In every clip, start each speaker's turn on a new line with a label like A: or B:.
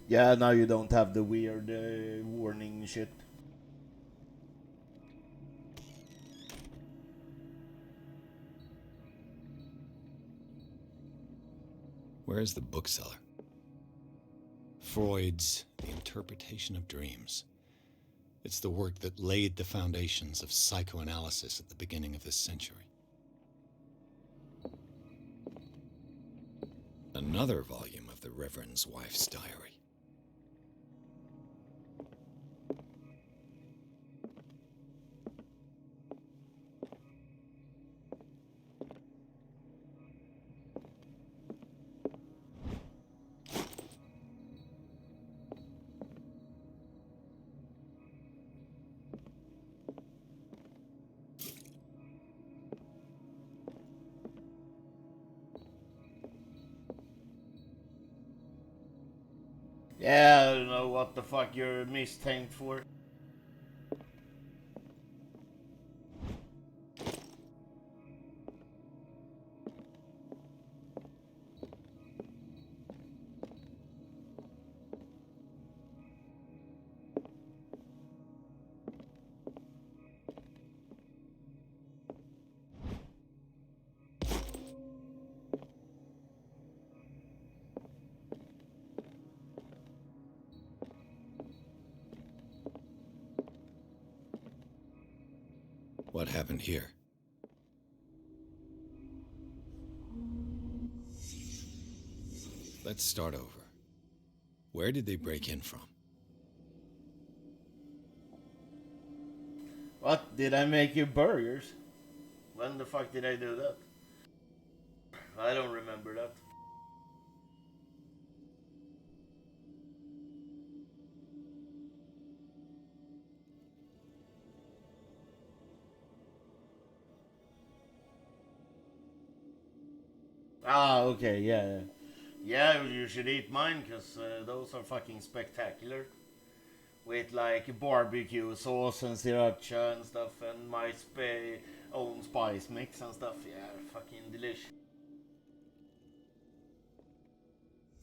A: Yeah, now you don't have the weird warning shit.
B: Where is the bookseller? Freud's The Interpretation of Dreams. It's the work that laid the foundations of psychoanalysis at the beginning of this century. Another volume of the Reverend's wife's diary.
A: Yeah, I don't know what the fuck you're mistanked for.
B: What happened here? Let's start over. Where did they break in from?
A: What? Did I make you burgers? When the fuck did I do that? I don't remember that. Ah, okay, yeah. Yeah, you should eat mine, because those are fucking spectacular. With like barbecue sauce and sriracha and stuff, and my own spice mix and stuff. Yeah, fucking delicious.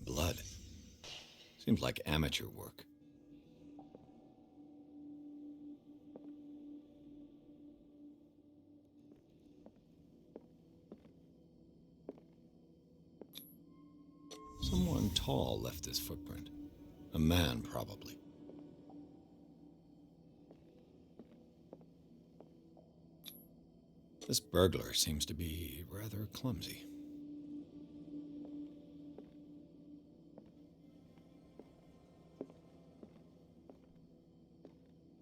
B: Blood. Seems like amateur work. Someone tall left this footprint. A man, probably. This burglar seems to be rather clumsy.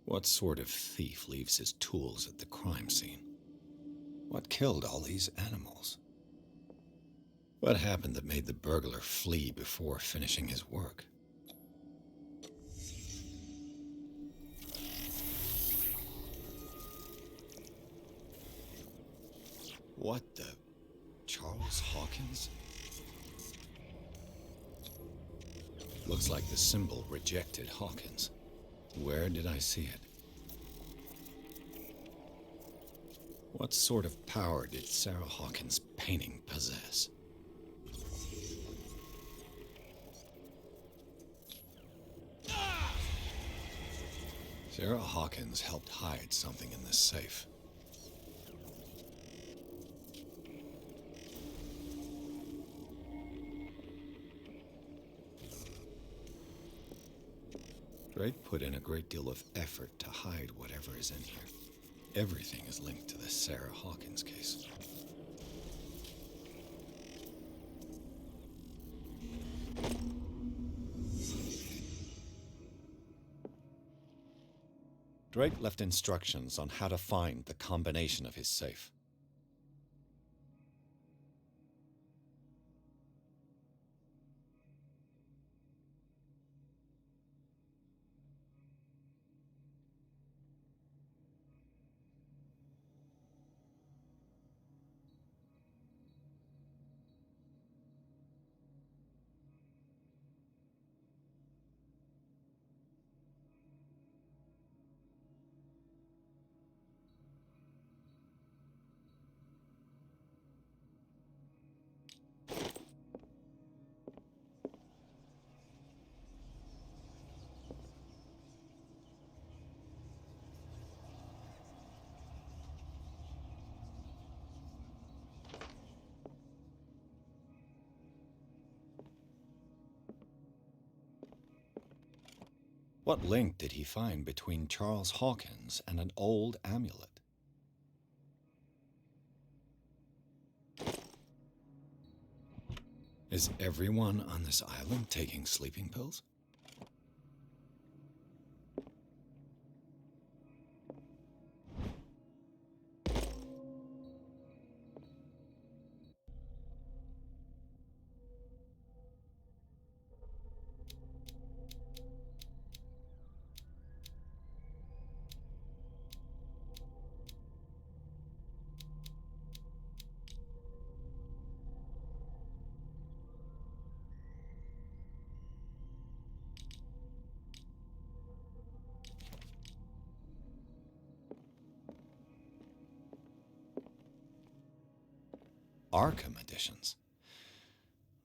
B: What sort of thief leaves his tools at the crime scene? What killed all these animals? What happened that made the burglar flee before finishing his work? What the... Charles Hawkins? Looks like the symbol rejected Hawkins. Where did I see it? What sort of power did Sarah Hawkins' painting possess? Sarah Hawkins helped hide something in this safe. Drake put in a great deal of effort to hide whatever is in here. Everything is linked to the Sarah Hawkins case. Drake left instructions on how to find the combination of his safe. What link did he find between Charles Hawkins and an old amulet? Is everyone on this island taking sleeping pills? Arkham editions.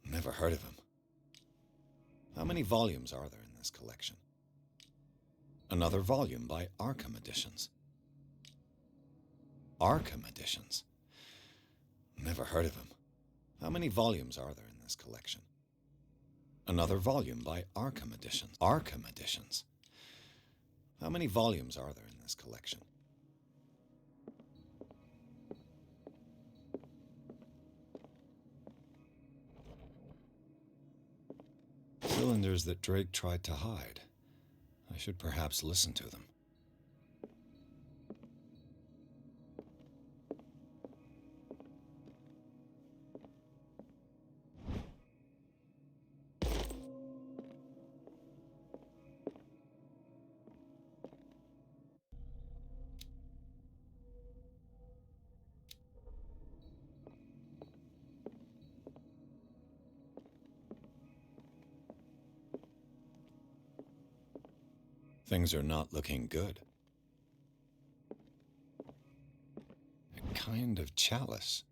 B: Never heard of him. How many volumes are there in this collection? Another volume by Arkham Editions. Arkham Editions. Never heard of him. How many volumes are there in this collection? Another volume by Arkham Editions. Arkham Editions. How many volumes are there in this collection? Cylinders that Drake tried to hide. I should perhaps listen to them. Things are not looking good. A kind of chalice.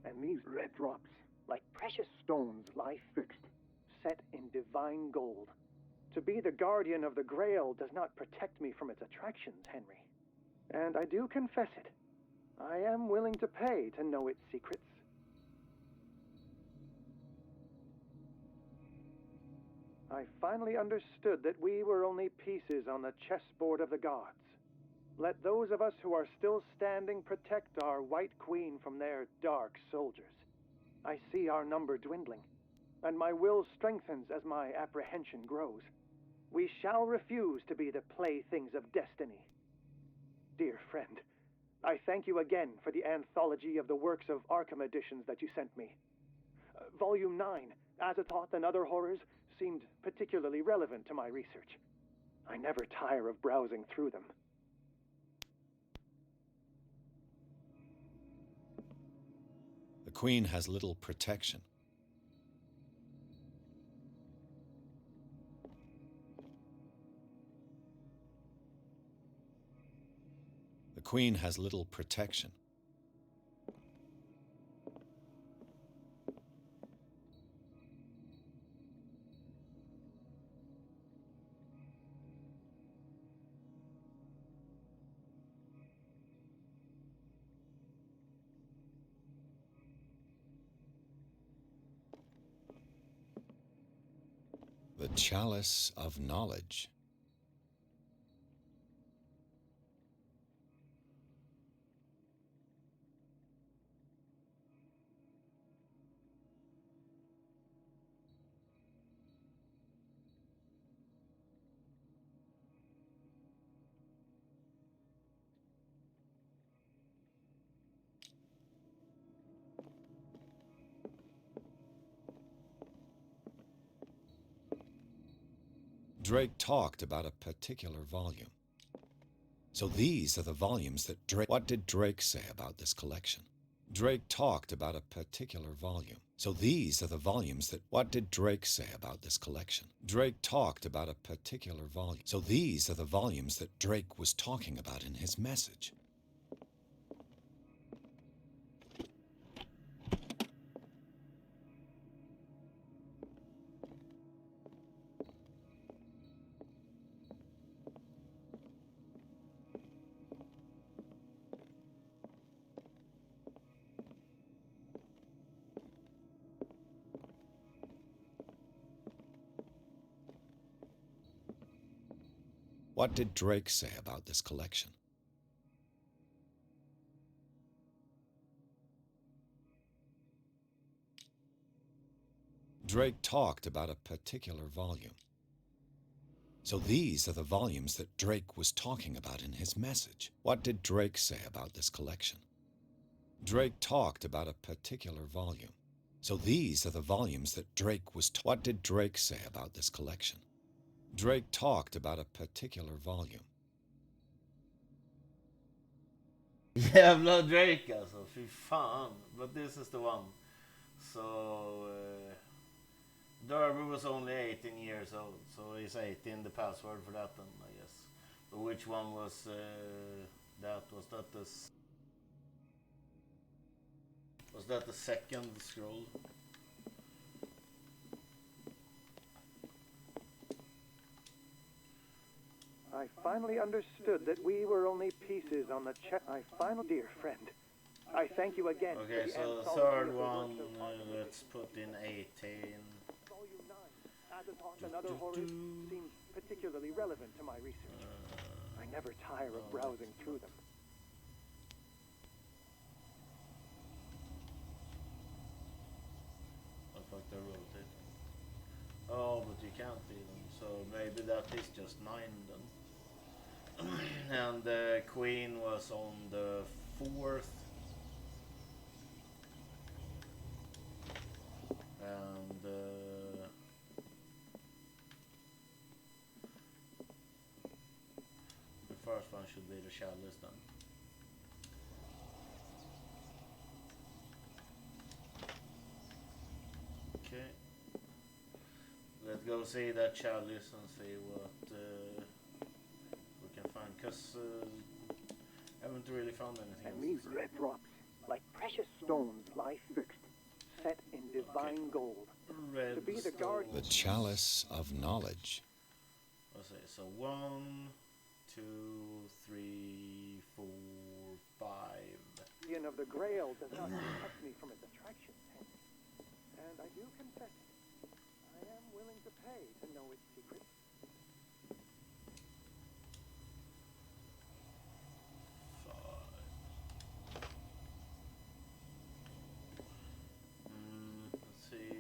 C: And these red drops, like precious stones, lie fixed, set in divine gold. To be the guardian of the Grail does not protect me from its attractions, Henry. And I do confess it. I am willing to pay to know its secrets. I finally understood that we were only pieces on the chessboard of the gods. Let those of us who are still standing protect our White Queen from their dark soldiers. I see our number dwindling, and my will strengthens as my apprehension grows. We shall refuse to be the playthings of destiny. Dear friend, I thank you again for the anthology of the works of Arkham editions that you sent me. Volume 9, Azathoth and Other Horrors, seemed particularly relevant to my research. I never tire of browsing through them.
B: The Queen has little protection. The Queen has little protection. The chalice of knowledge. Drake talked about a particular volume. So these are the volumes that Drake... What did Drake say about this collection? Drake talked about a particular volume. So these are the volumes that... What did Drake say about this collection? Drake talked about a particular volume. So these are the volumes that Drake was talking about in his message. What did Drake say about this collection? Drake talked about a particular volume. So these are the volumes that Drake was talking about in his message. What did Drake say about this collection? Drake talked about a particular volume. So these are the volumes that Drake was... What did Drake say about this collection? Drake talked about a particular volume.
A: Jävla Drake alltså, fy fan. But this is the one. So, Derby was only 18 years old, so he's 18, the password for that then, I guess. But which one was that? Was that the second scroll?
C: I finally understood that we were only pieces on the chess. Dear friend, I thank you again.
A: Okay, so the third one, let's put in 18.
C: Volume 9, Azathoth and other horrors, seems particularly relevant to my research. I never tire of browsing through them.
A: What the fuck, they wrote it. Oh, but you can't see them, so maybe that is just 9 then. And the Queen was on the 4th. And the first one should be the chalice then. Okay. Let's go see that chalice and see what we can find, because I haven't really found anything
C: And
A: else.
C: these red drops, like precious stones, lie fixed, set in divine gold.
A: Red
C: To be the
A: stone.
C: guardian.
B: The chalice of knowledge.
A: Let's see, so 1, 2, 3, 4, 5.
C: Guardian of the Grail does not detect me from its attraction. And I do confess, I am willing to pay to know its secret.
A: Let's see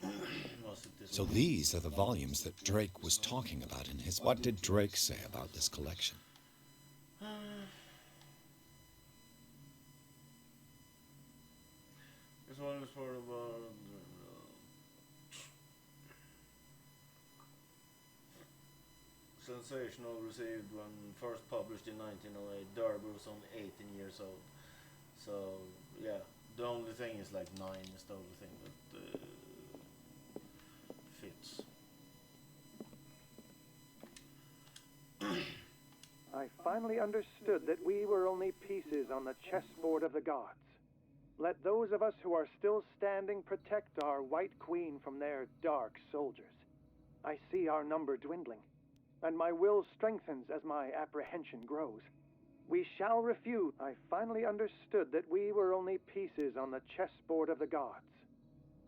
A: if was it this
B: So
A: one?
B: these are the volumes that Drake was talking about in his... What did Drake say about this collection?
A: This one is part of sensational, received when first published in 1908. Derby was only 18 years old. So, yeah, the only thing is like 9 is the only thing that fits.
C: I finally understood that we were only pieces on the chessboard of the gods. Let those of us who are still standing protect our White Queen from their dark soldiers. I see our number dwindling, and my will strengthens as my apprehension grows. We shall refuse. I finally understood that we were only pieces on the chessboard of the gods.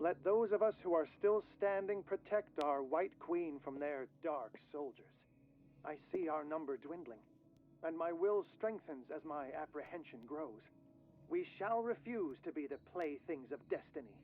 C: Let those of us who are still standing protect our White Queen from their dark soldiers. I see our number dwindling, and my will strengthens as my apprehension grows. We shall refuse to be the playthings of destiny.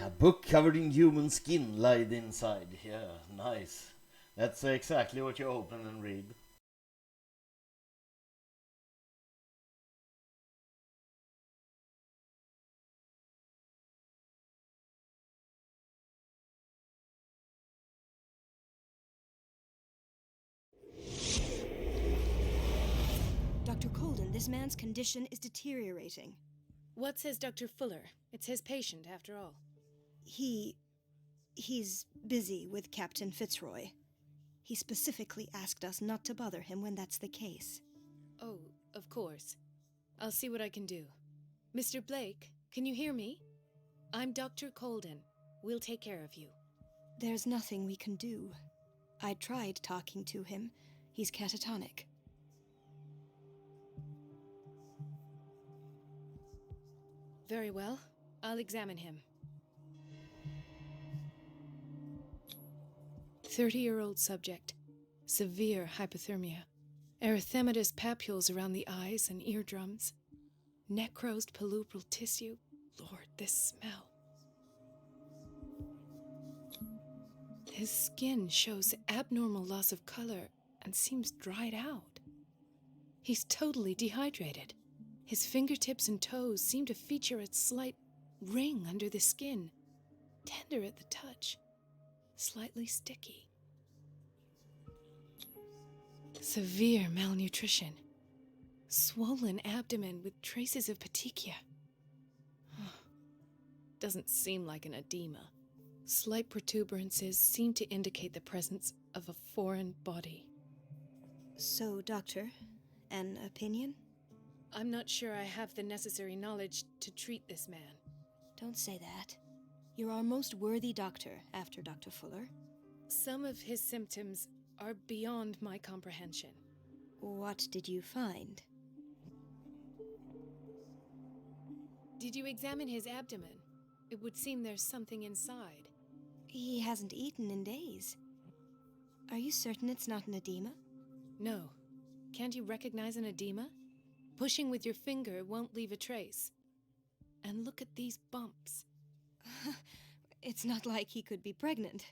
A: A book covered in human skin lied inside. Yeah, nice. That's exactly what you open and read.
D: Dr. Colden, this man's condition is deteriorating.
E: What says Dr. Fuller? It's his patient, after all.
D: He's busy with Captain Fitzroy. He specifically asked us not to bother him when that's the case.
E: Oh, of course. I'll see what I can do. Mr. Blake, can you hear me? I'm Dr. Colden. We'll take care of you.
D: There's nothing we can do. I tried talking to him. He's catatonic.
E: Very well. I'll examine him. 30-year-old subject. Severe hypothermia. Erythematous papules around the eyes and eardrums. Necrosed palpebral tissue. Lord, this smell. His skin shows abnormal loss of color and seems dried out. He's totally dehydrated. His fingertips and toes seem to feature a slight ring under the skin, tender at the touch, slightly sticky. Severe malnutrition. Swollen abdomen with traces of petechia. Doesn't seem like an edema. Slight protuberances seem to indicate the presence of a foreign body.
D: So, Doctor, an opinion?
E: I'm not sure I have the necessary knowledge to treat this man.
D: Don't say that. You're our most worthy doctor after Dr. Fuller.
E: Some of his symptoms are beyond my comprehension.
D: What did you find?
E: Did you examine his abdomen? It would seem there's something inside.
D: He hasn't eaten in days. Are you certain it's not an edema?
E: No. Can't you recognize an edema? Pushing with your finger won't leave a trace. And look at these bumps.
D: It's not like he could be pregnant.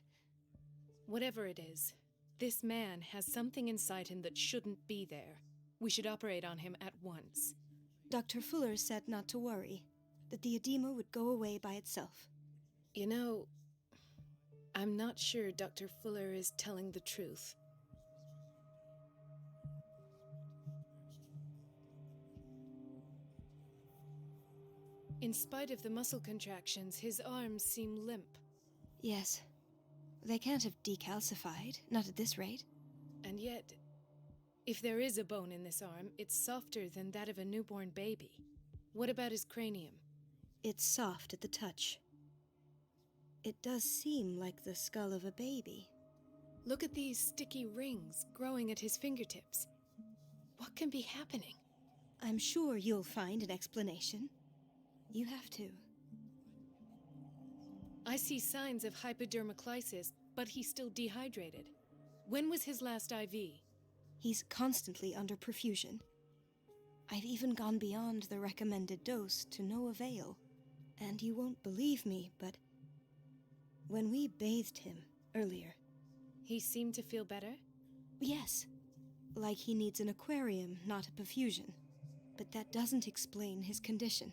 E: Whatever it is, this man has something inside him that shouldn't be there. We should operate on him at once.
D: Dr. Fuller said not to worry, that the edema would go away by itself.
E: You know, I'm not sure Dr. Fuller is telling the truth. In spite of the muscle contractions, his arms seem limp.
D: Yes. They can't have decalcified, not at this rate.
E: And yet, if there is a bone in this arm, it's softer than that of a newborn baby. What about his cranium?
D: It's soft at the touch. It does seem like the skull of a baby.
E: Look at these sticky rings growing at his fingertips. What can be happening?
D: I'm sure you'll find an explanation. You have to.
E: I see signs of hypodermoclysis, but he's still dehydrated. When was his last IV?
D: He's constantly under perfusion. I've even gone beyond the recommended dose to no avail. And you won't believe me, but when we bathed him earlier...
E: He seemed to feel better?
D: Yes, like he needs an aquarium, not a perfusion. But that doesn't explain his condition.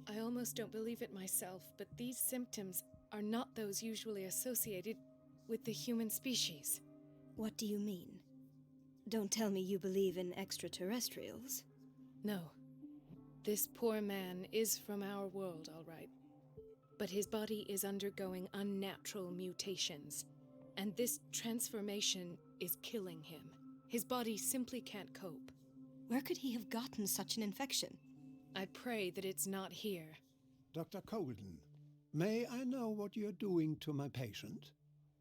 E: I almost don't believe it myself, but these symptoms are not those usually associated with the human species.
D: What do you mean? Don't tell me you believe in extraterrestrials.
E: No. This poor man is from our world, all right. But his body is undergoing unnatural mutations, and this transformation is killing him. His body simply can't cope.
D: Where could he have gotten such an infection?
E: I pray that it's not here.
F: Dr. Colden, may I know what you're doing to my patient?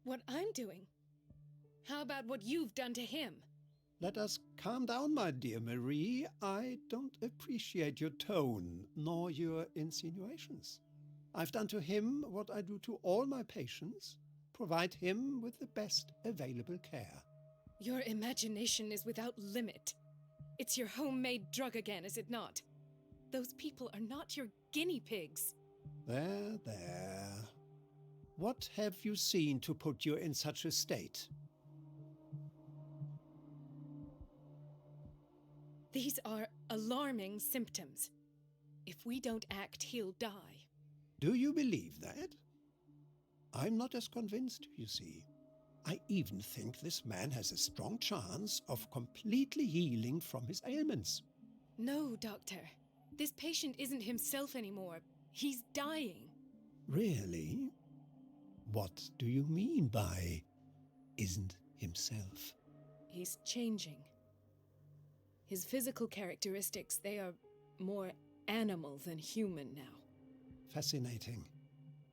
E: What I'm doing? How about what you've done to him?
F: Let us calm down, my dear Marie. I don't appreciate your tone, nor your insinuations. I've done to him what I do to all my patients, provide him with the best available care.
E: Your imagination is without limit. It's your homemade drug again, is it not? Those people are not your guinea pigs.
F: There, there. What have you seen to put you in such a state?
E: These are alarming symptoms. If we don't act, he'll die.
F: Do you believe that? I'm not as convinced, you see. I even think this man has a strong chance of completely healing from his ailments.
E: No, Doctor. This patient isn't himself anymore. He's dying.
F: Really? What do you mean by isn't himself?
E: He's changing. His physical characteristics, they are more animal than human now.
F: Fascinating.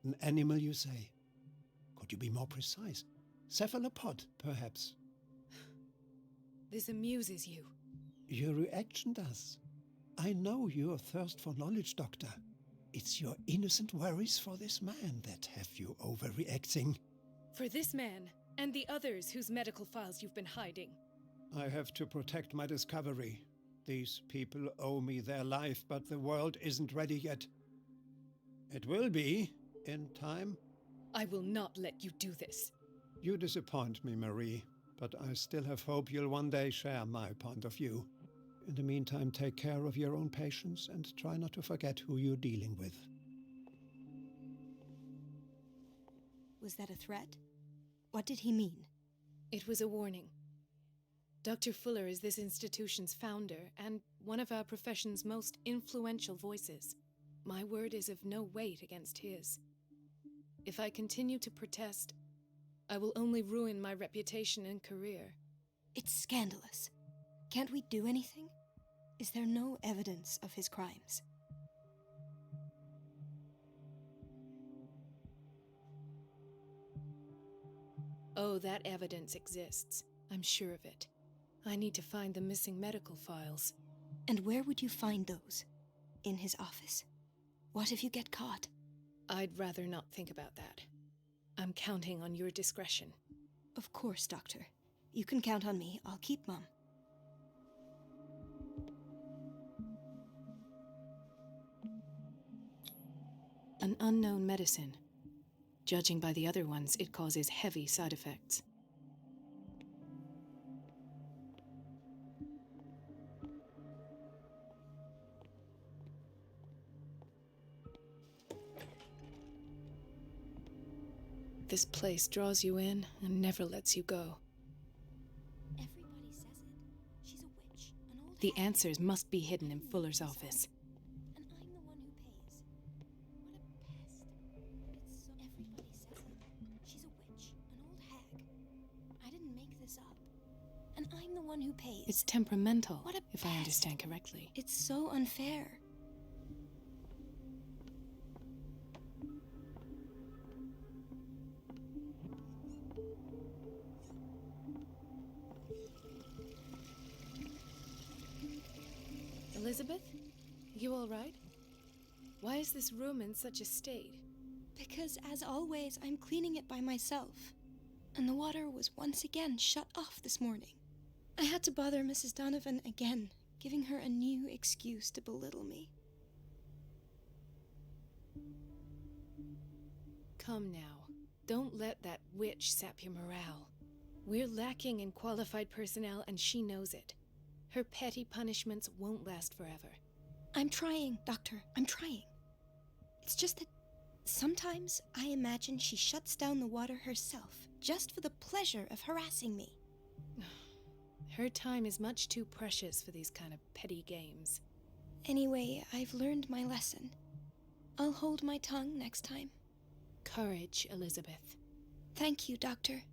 F: An animal, you say? Could you be more precise? Cephalopod, perhaps?
E: This amuses you.
F: Your reaction does. I know your thirst for knowledge, Doctor. It's your innocent worries for this man that have you overreacting.
E: For this man, and the others whose medical files you've been hiding.
F: I have to protect my discovery. These people owe me their life, but the world isn't ready yet. It will be, in time.
E: I will not let you do this.
F: You disappoint me, Marie, but I still have hope you'll one day share my point of view. In the meantime, take care of your own patients and try not to forget who you're dealing with.
D: Was that a threat? What did he mean?
E: It was a warning. Dr. Fuller is this institution's founder and one of our profession's most influential voices. My word is of no weight against his. If I continue to protest, I will only ruin my reputation and career.
D: It's scandalous. Can't we do anything? Is there no evidence of his crimes?
E: Oh, that evidence exists. I'm sure of it. I need to find the missing medical files.
D: And where would you find those? In his office? What if you get caught?
E: I'd rather not think about that. I'm counting on your discretion.
D: Of course, Doctor. You can count on me. I'll keep Mum.
E: An unknown medicine. Judging by the other ones, it causes heavy side effects. This place draws you in and never lets you go.
D: Everybody says it. She's a witch, an old
E: The
D: hag.
E: answers must be hidden in Fuller's office.
D: And I'm the one who pays. What a pest. It's so everybody says it. She's a witch, an old hag. I didn't make this up. And I'm the one who pays.
E: It's temperamental,
D: What a
E: if I
D: pest.
E: understand correctly.
D: It's so unfair.
E: Elizabeth? You all right? Why is this room in such a state?
D: Because, as always, I'm cleaning it by myself. And the water was once again shut off this morning. I had to bother Mrs. Donovan again, giving her a new excuse to belittle me.
E: Come now. Don't let that witch sap your morale. We're lacking in qualified personnel, and she knows it. Her petty punishments won't last forever.
D: I'm trying, Doctor. I'm trying. It's just that sometimes I imagine she shuts down the water herself, just for the pleasure of harassing me.
E: Her time is much too precious for these kind of petty games.
D: Anyway, I've learned my lesson. I'll hold my tongue next time.
E: Courage, Elizabeth.
D: Thank you, Doctor.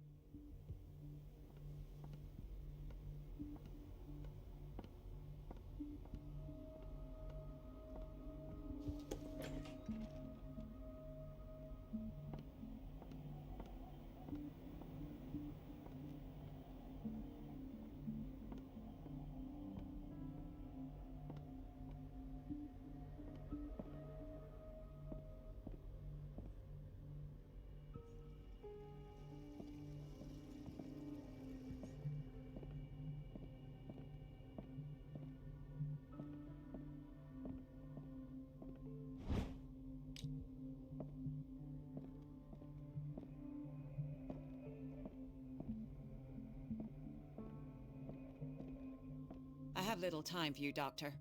G: I have little time for you, Doctor.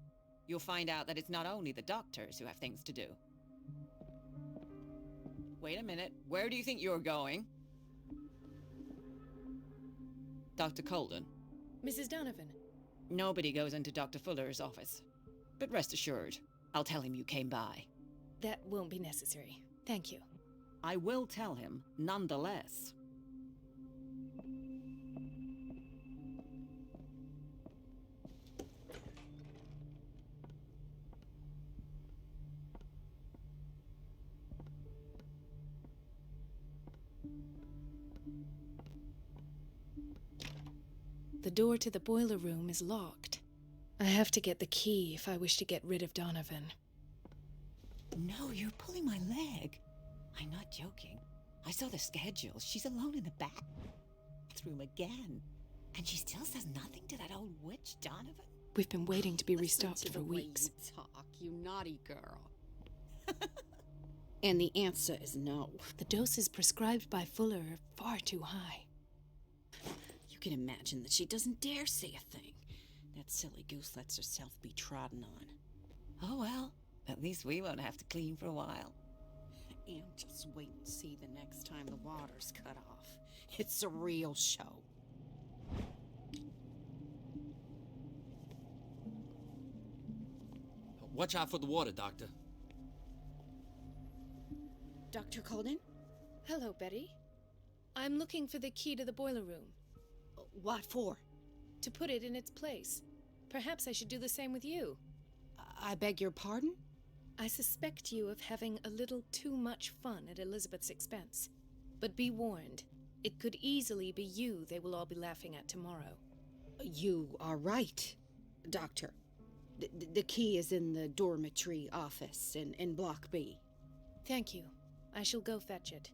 G: You'll find out that it's not only the doctors who have things to do. Wait a minute. Where do you think you're going? Dr. Colden.
E: Mrs. Donovan.
G: Nobody goes into Dr. Fuller's office. But rest assured, I'll tell him you came by.
E: That won't be necessary. Thank you.
G: I will tell him, nonetheless.
E: The door to the boiler room is locked. I have to get the key if I wish to get rid of Donovan.
G: No, you're pulling my leg. I'm not joking. I saw the schedule. She's alone in the bathroom again. And she still says nothing to that old witch, Donovan?
E: We've been waiting to be
H: Listen
E: restocked
H: to
E: for
H: the way
E: weeks.
H: you talk, you naughty girl. And the answer is no.
E: The doses prescribed by Fuller are far too high.
H: You can imagine that she doesn't dare say a thing. That silly goose lets herself be trodden on.
G: Oh well, at least we won't have to clean for a while.
H: And just wait and see the next time the water's cut off. It's a real show.
I: Watch out for the water, Doctor.
H: Dr. Colden?
E: Hello, Betty. I'm looking for the key to the boiler room.
H: What for?
E: To put it in its place. Perhaps I should do the same with you.
H: I beg your pardon?
E: I suspect you of having a little too much fun at Elizabeth's expense. But be warned, it could easily be you they will all be laughing at tomorrow.
H: You are right, Doctor. The key is in the dormitory office in Block B.
E: Thank you. I shall go fetch it.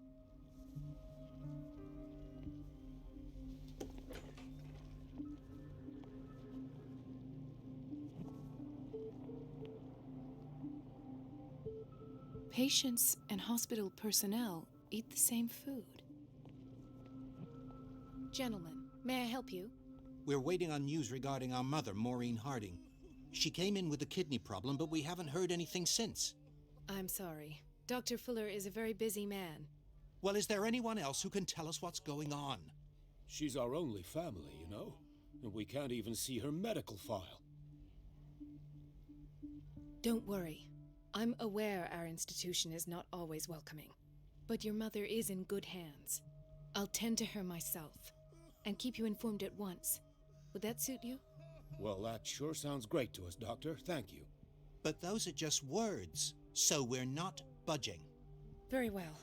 E: Patients and hospital personnel eat the same food. Gentlemen, may I help you?
J: We're waiting on news regarding our mother, Maureen Harding. She came in with a kidney problem, but we haven't heard anything since.
E: I'm sorry. Dr. Fuller is a very busy man.
J: Well, is there anyone else who can tell us what's going on?
K: She's our only family, you know, and we can't even see her medical file.
E: Don't worry. I'm aware our institution is not always welcoming, but your mother is in good hands. I'll tend to her myself, and keep you informed at once. Would that suit you?
K: Well, that sure sounds great to us, Doctor. Thank you.
J: But those are just words, so we're not budging.
E: Very well.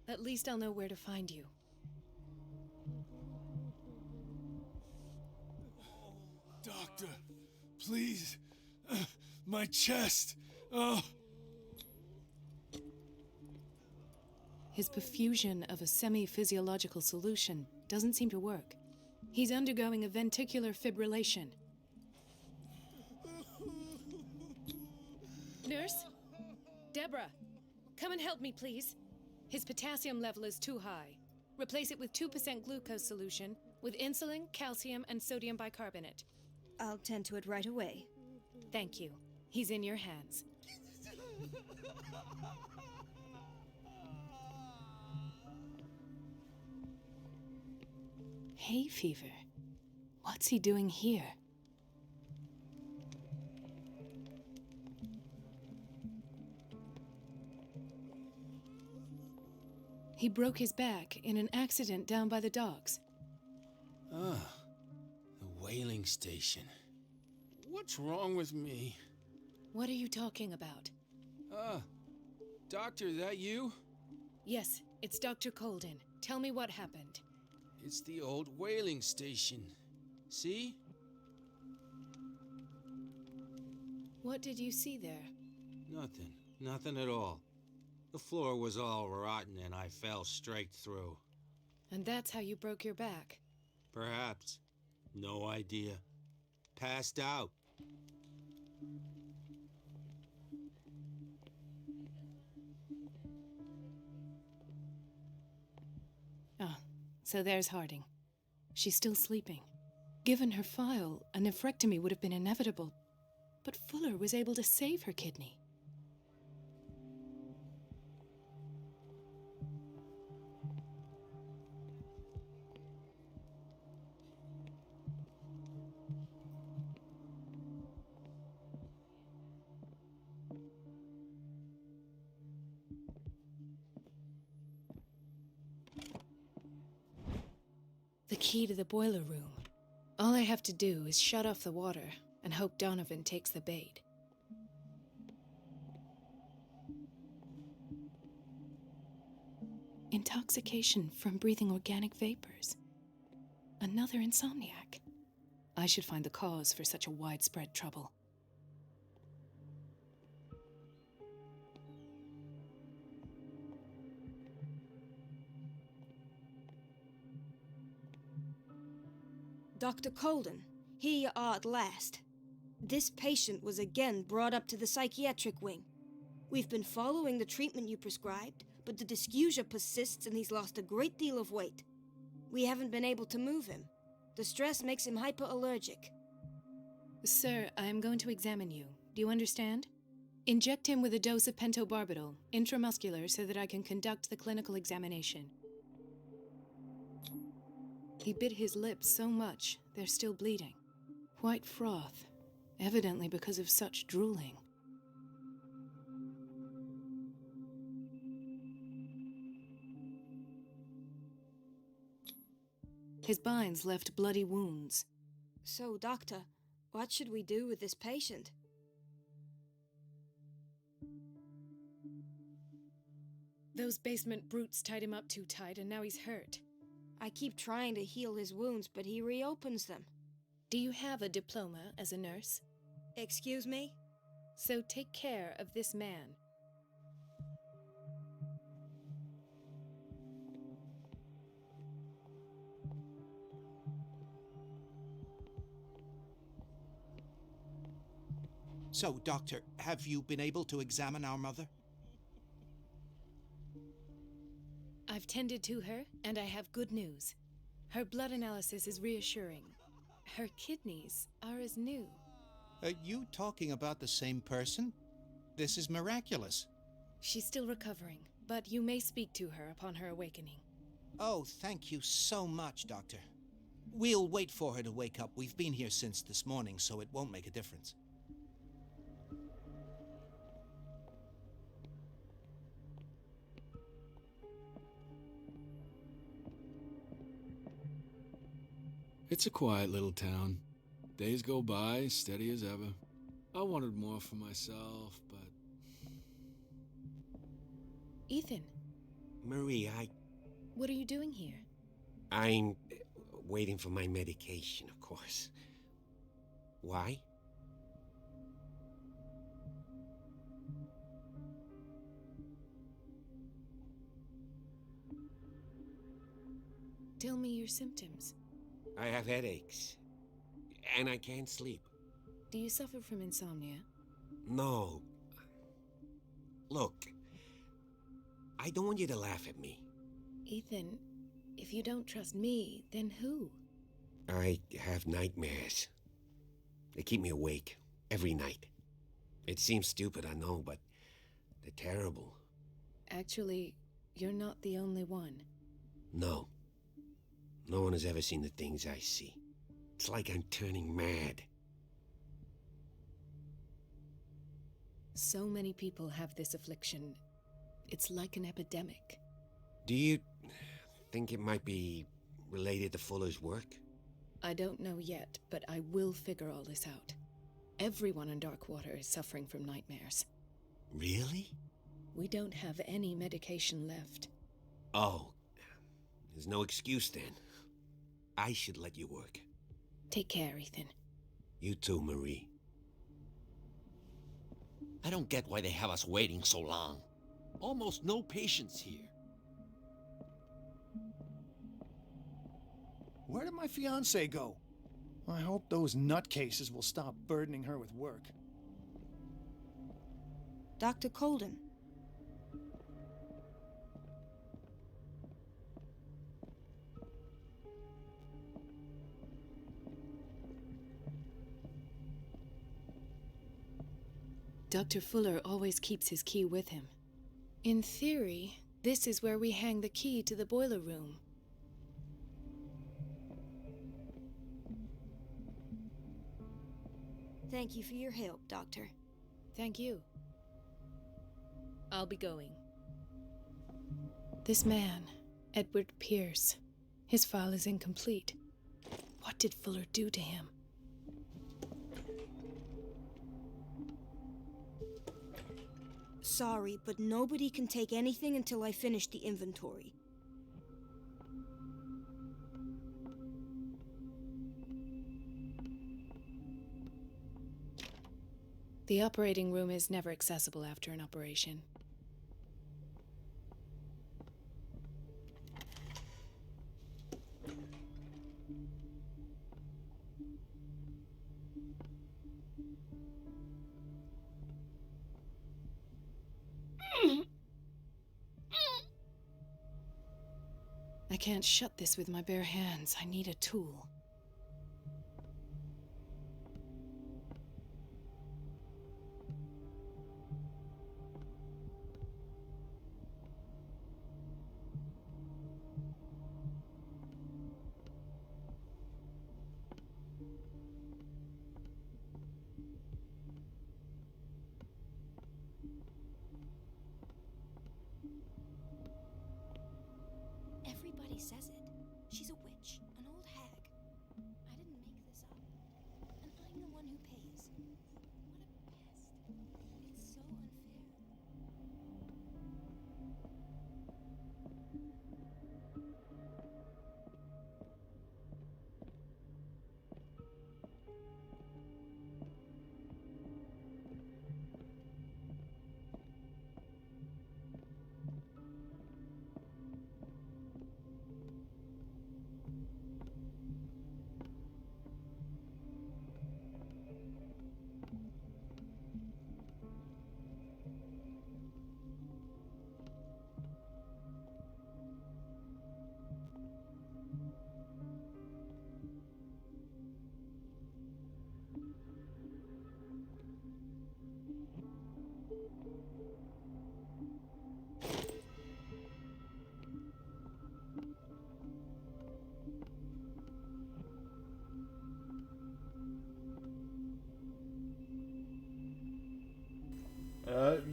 E: At least I'll know where to find you.
L: Doctor, please.
K: My chest! Oh!
E: His perfusion of a semi-physiological solution doesn't seem to work. He's undergoing a ventricular fibrillation. Nurse? Deborah, come and help me, please. His potassium level is too high. Replace it with 2% glucose solution with insulin, calcium, and sodium bicarbonate.
D: I'll tend to it right away.
E: Thank you. He's in your hands. Hay fever? What's he doing here? He broke his back in an accident down by the docks.
K: Ah, the whaling station. What's wrong with me?
E: What are you talking about?
K: Doctor, that you?
E: Yes, it's Dr. Colden. Tell me what happened.
K: It's the old whaling station. See?
E: What did you see there?
J: Nothing. Nothing at all. The floor was all rotten and I fell straight through.
E: And that's how you broke your back?
J: Perhaps. No idea. Passed out.
E: Ah, so there's Harding. She's still sleeping. Given her file, a nephrectomy would have been inevitable. But Fuller was able to save her kidney. The key to the boiler room. All I have to do is shut off the water and hope Donovan takes the bait. Intoxication from breathing organic vapors. Another insomniac. I should find the cause for such a widespread trouble.
D: Dr. Colden, here you are at last. This patient was again brought up to the psychiatric wing. We've been following the treatment you prescribed, but the dysgeusia persists and he's lost a great deal of weight. We haven't been able to move him. The stress makes him hyperallergic.
E: Sir, I am going to examine you. Do you understand? Inject him with a dose of pentobarbital, intramuscular, so that I can conduct the clinical examination. He bit his lips so much, they're still bleeding. White froth, evidently because of such drooling. His binds left bloody wounds.
D: So, Doctor, what should we do with this patient?
E: Those basement brutes tied him up too tight, and now he's hurt.
D: I keep trying to heal his wounds, but he reopens them.
E: Do you have a diploma as a nurse?
D: Excuse me?
E: So take care of this man.
J: So, Doctor, have you been able to examine our mother?
E: I've tended to her, and I have good news. Her blood analysis is reassuring. Her kidneys are as new.
J: Are you talking about the same person? This is miraculous.
E: She's still recovering, but you may speak to her upon her awakening.
J: Oh, thank you so much, Doctor. We'll wait for her to wake up. We've been here since this morning, so it won't make a difference.
K: It's a quiet little town. Days go by, steady as ever. I wanted more for myself, but...
E: Ethan.
L: Marie,
E: What are you doing here?
L: I'm waiting for my medication, of course. Why?
E: Tell me your symptoms.
L: I have headaches. And I can't sleep.
E: Do you suffer from insomnia?
L: No. Look, I don't want you to laugh at me.
E: Ethan, if you don't trust me, then who?
L: I have nightmares. They keep me awake every night. It seems stupid, I know, but they're terrible.
E: Actually, you're not the only one.
L: No. No one has ever seen the things I see. It's like I'm turning mad.
E: So many people have this affliction. It's like an epidemic.
L: Do you think it might be related to Fuller's work?
E: I don't know yet, but I will figure all this out. Everyone in Darkwater is suffering from nightmares.
L: Really?
E: We don't have any medication left.
L: Oh, there's no excuse then. I should let you work.
E: Take care, Ethan.
L: You too, Marie.
I: I don't get why they have us waiting so long. Almost no patients here.
M: Where did my fiancée go? I hope those nutcases will stop burdening her with work.
D: Dr. Colden.
E: Dr. Fuller always keeps his key with him. In theory, this is where we hang the key to the boiler room.
D: Thank you for your help, Doctor.
E: Thank you. I'll be going. This man, Edward Pierce, his file is incomplete. What did Fuller do to him?
D: Sorry, but nobody can take anything until I finish the inventory.
E: The operating room is never accessible after an operation. I can't shut this with my bare hands. I need a tool.
D: Everybody says it. She's a witch, an old hag. I didn't make this up. And I'm the one who pays. What a pest. It's so unfair.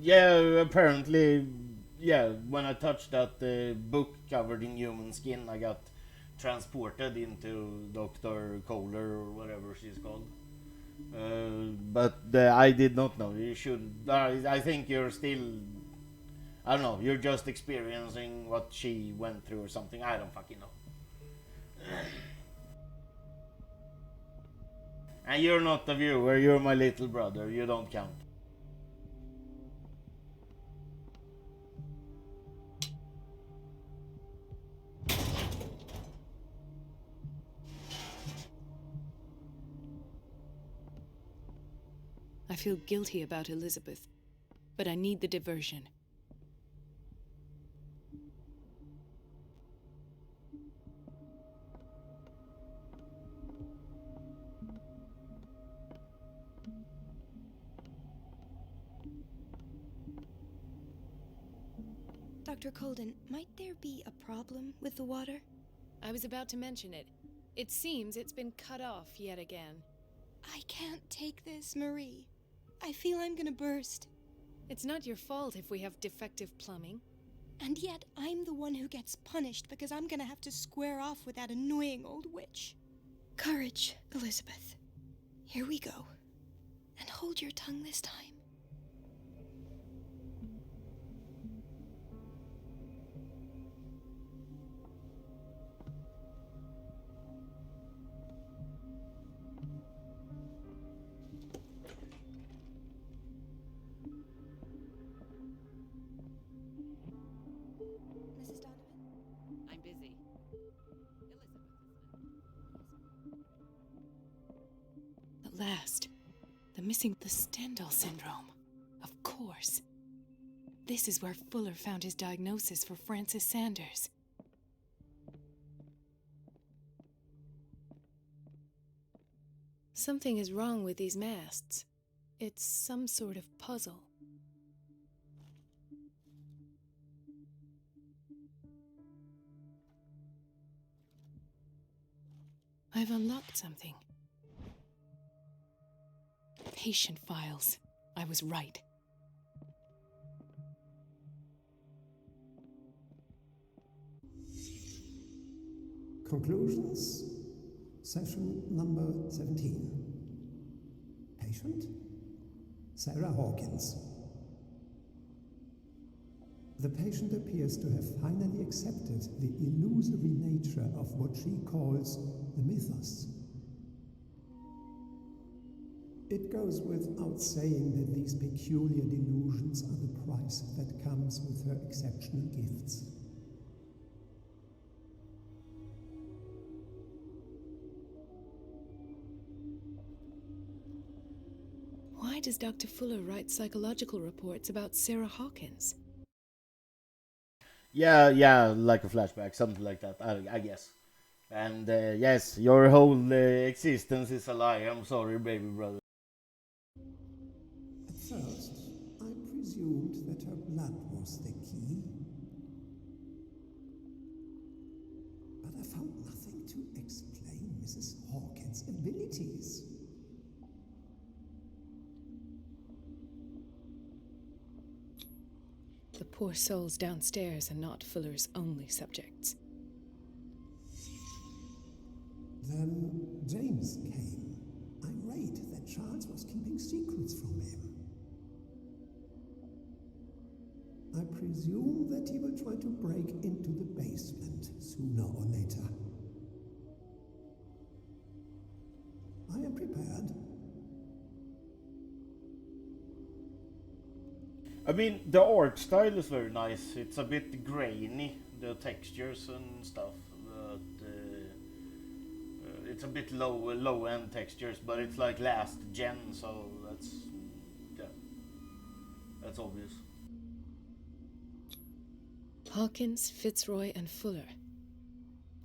A: Yeah, apparently, yeah, when I touched that book covered in human skin, I got transported into Dr. Kohler or whatever she's called. But I did not know. You should. I think you're still. I don't know. You're just experiencing what she went through or something. I don't fucking know. And you're not the viewer. You're my little brother. You don't count.
E: I feel guilty about Elizabeth, but I need the diversion.
D: Dr. Colden, might there be a problem with the water?
E: I was about to mention it. It seems it's been cut off yet again.
D: I can't take this, Marie. I feel I'm gonna burst.
E: It's not your fault if we have defective plumbing.
D: And yet, I'm the one who gets punished because I'm gonna have to square off with that annoying old witch. Courage, Elizabeth. Here we go. And hold your tongue this time. Mrs. Donovan?
G: I'm busy.
E: At last, the missing the Stendhal syndrome. Of course. This is where Fuller found his diagnosis for Francis Sanders. Something is wrong with these masts. It's some sort of puzzle. I've unlocked something. Patient files. I was right.
F: Conclusions. Session number 17. Patient? Sarah Hawkins. The patient appears to have finally accepted the illusory nature of what she calls the mythos. It goes without saying that these peculiar delusions are the price that comes with her exceptional gifts.
E: Why does Dr. Fuller write psychological reports about Sarah Hawkins?
A: Yeah, like a flashback, something like that, I guess. And yes, your whole existence is a lie. I'm sorry, baby brother.
F: At first, I presumed that her blood was the key. But I found nothing to explain Mrs. Hawkins' abilities.
E: The poor souls downstairs are not Fuller's only subjects.
F: Then James came, irate that Charles was keeping secrets from him. I presume that he will try to break into the basement sooner or later. I am prepared.
A: I mean, the art style is very nice. It's a bit grainy, the textures and stuff. But it's a bit low end textures, but it's like last gen, so that's obvious.
E: Hawkins, Fitzroy, and Fuller.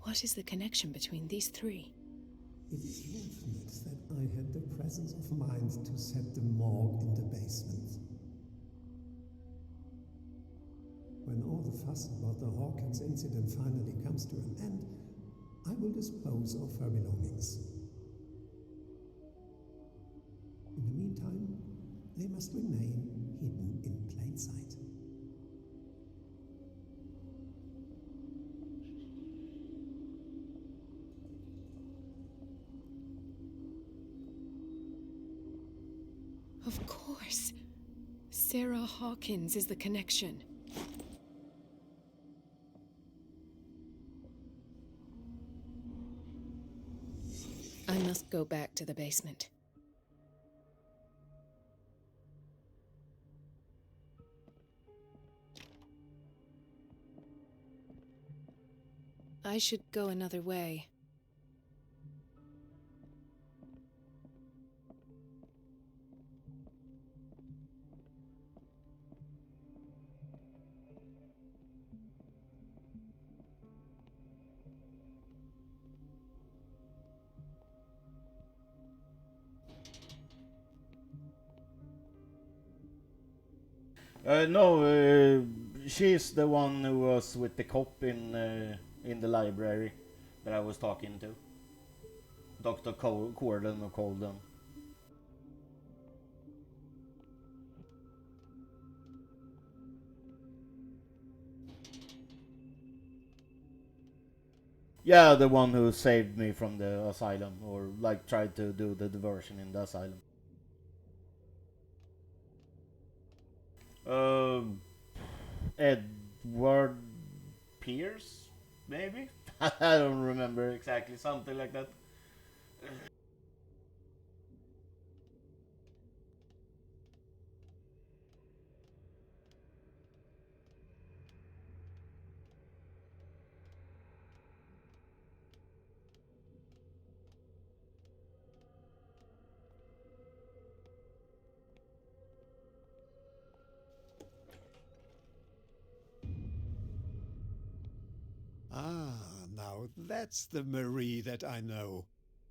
E: What is the connection between these three?
F: It is fortunate that I had the presence of mind to set the morgue in the basement. When all the fuss about the Hawkins incident finally comes to an end, I will dispose of her belongings. In the meantime, they must remain hidden in plain sight.
E: Of course. Sarah Hawkins is the connection. I must go back to the basement. I should go another way.
A: No, she's the one who was with the cop in the library that I was talking to. Dr. Corden or Colden. Yeah, the one who saved me from the asylum, or like tried to do the diversion in the asylum. Um, Edward Pierce, maybe? I don't remember exactly, something like that.
F: Ah, now that's the Marie that I know.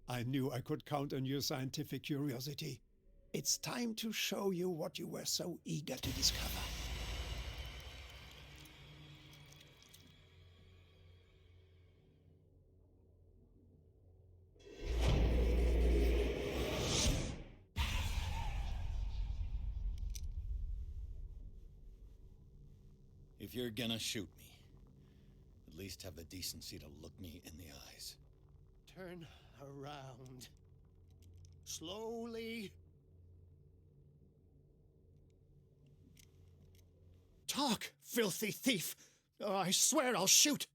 F: I knew I could count on your scientific curiosity. It's time to show you what you were so eager to discover.
B: If you're gonna shoot me, at least have the decency to look me in the eyes.
M: Turn around. Slowly. Talk, filthy thief! Oh, I swear I'll shoot!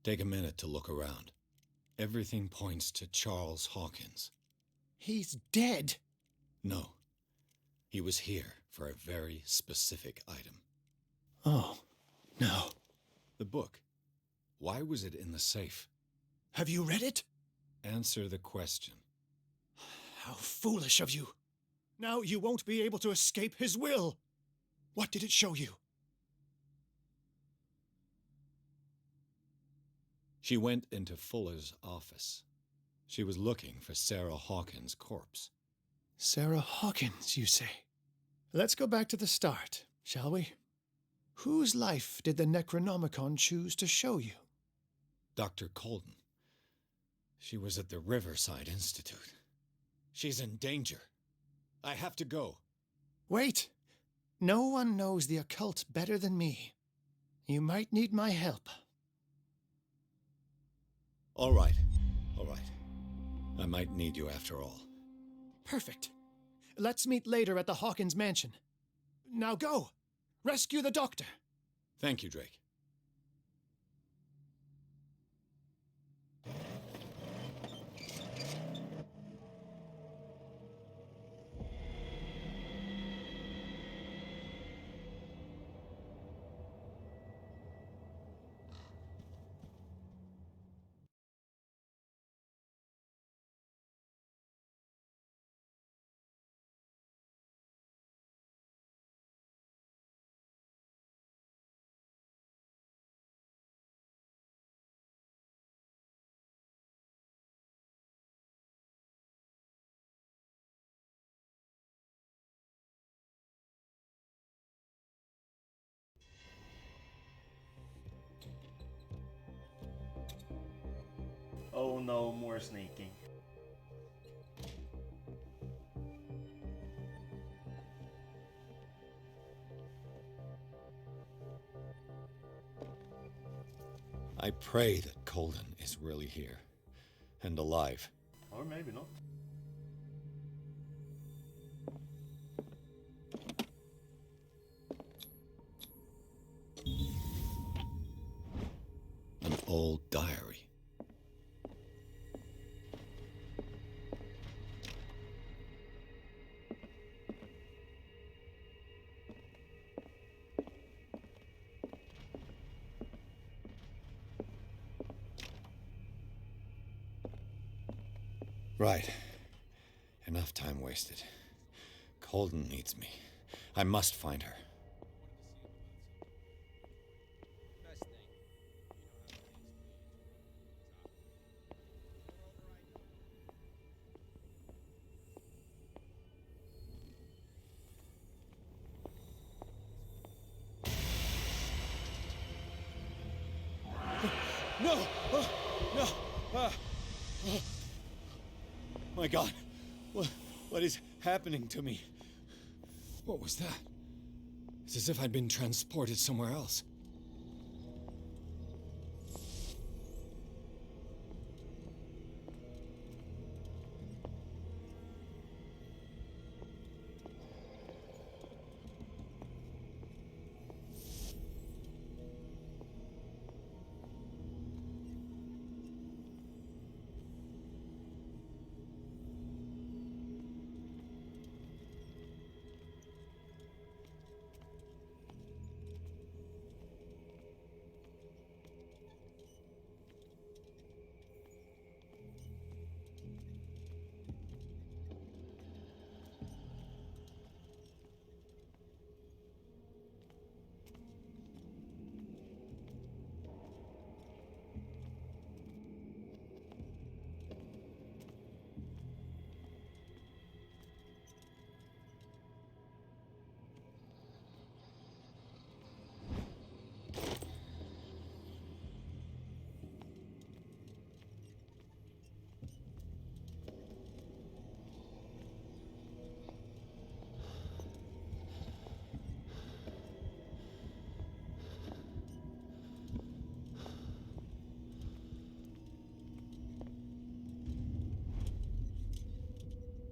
B: Take a minute to look around. Everything points to Charles Hawkins.
M: He's dead!
B: No. He was here for a very specific item.
M: Oh, no.
B: The book. Why was it in the safe?
M: Have you read it?
B: Answer the question.
M: How foolish of you! Now you won't be able to escape his will! What did it show you?
B: She went into Fuller's office. She was looking for Sarah Hawkins' corpse.
M: Sarah Hawkins, you say? Let's go back to the start, shall we? Whose life did the Necronomicon choose to show you?
B: Dr. Colden. She was at the Riverside Institute. She's in danger. I have to go.
M: Wait! No one knows the occult better than me. You might need my help.
B: All right. All right. I might need you after all.
M: Perfect. Let's meet later at the Hawkins mansion. Now go! Rescue the doctor!
B: Thank you, Drake.
A: Oh no, more sneaking.
B: I pray that Colden is really here. And alive.
A: Or maybe not.
B: An old diary. Right. Enough time wasted. Colden needs me. I must find her. No! No! Oh. My God! What is happening to me? What was that? It's as if I'd been transported somewhere else.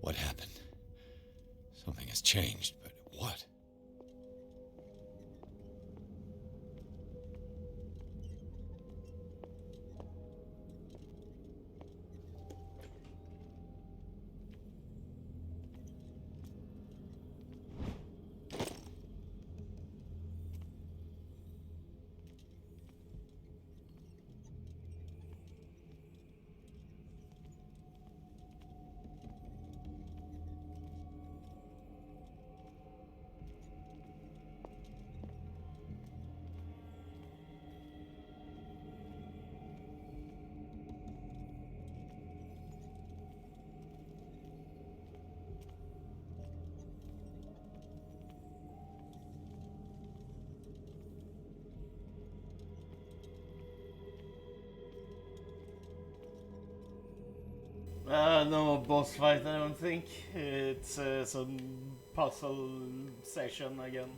B: What happened? Something has changed, but what?
A: No boss fight, I don't think. It's some puzzle session again.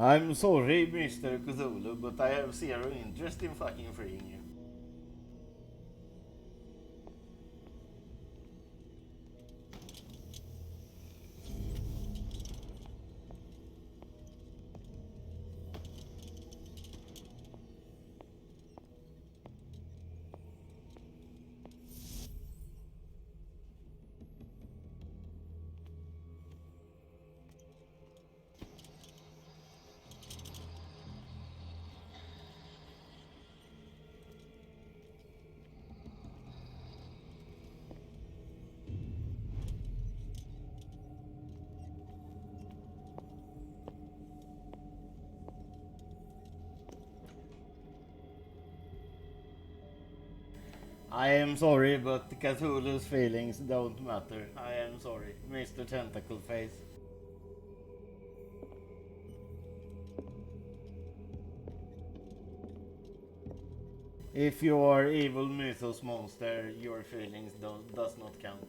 A: I'm sorry, Mr. Cthulhu, but I have zero interest in fucking freeing you. I am sorry, but Cthulhu's feelings don't matter. I am sorry, Mr. Tentacle Face. If you are evil mythos monster, your feelings does not count.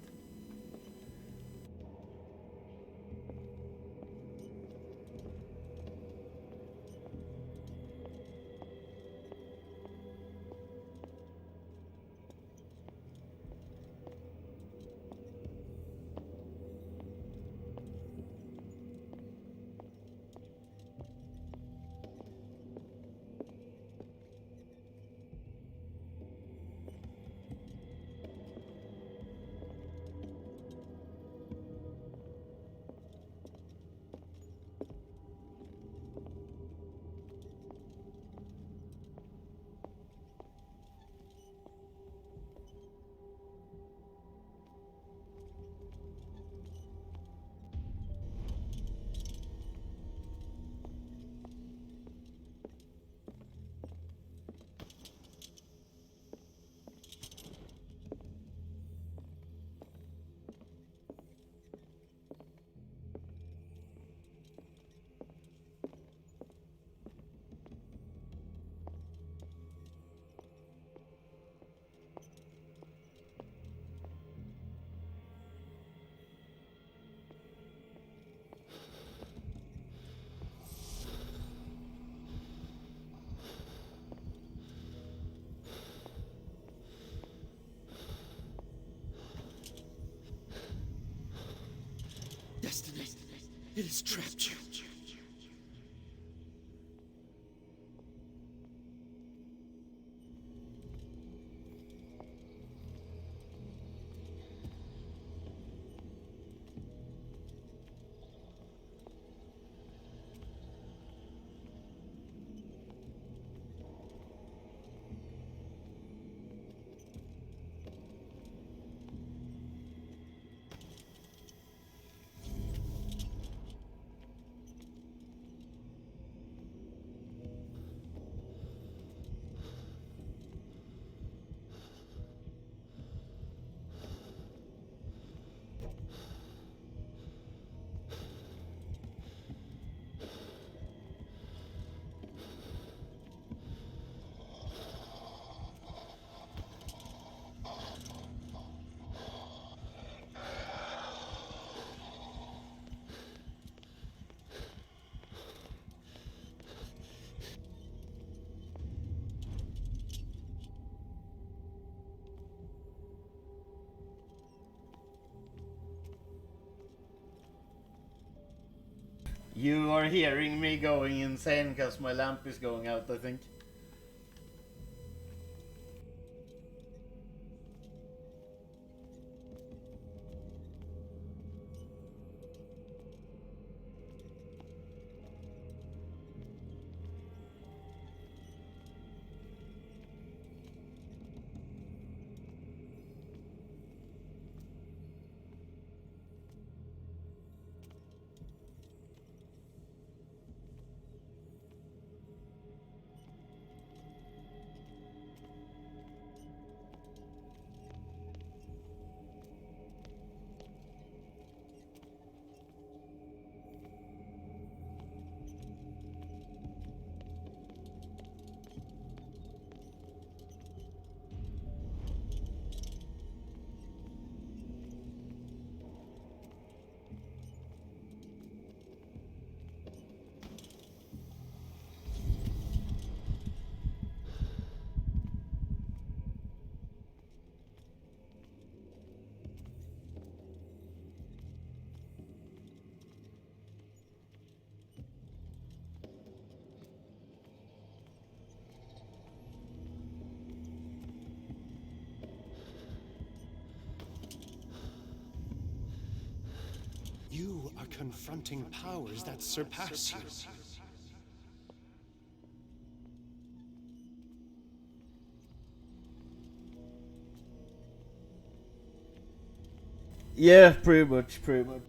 L: It has trapped you.
A: You are hearing me going insane because my lamp is going out, I think.
M: You are confronting powers that surpass you.
A: Yeah, pretty much, pretty much.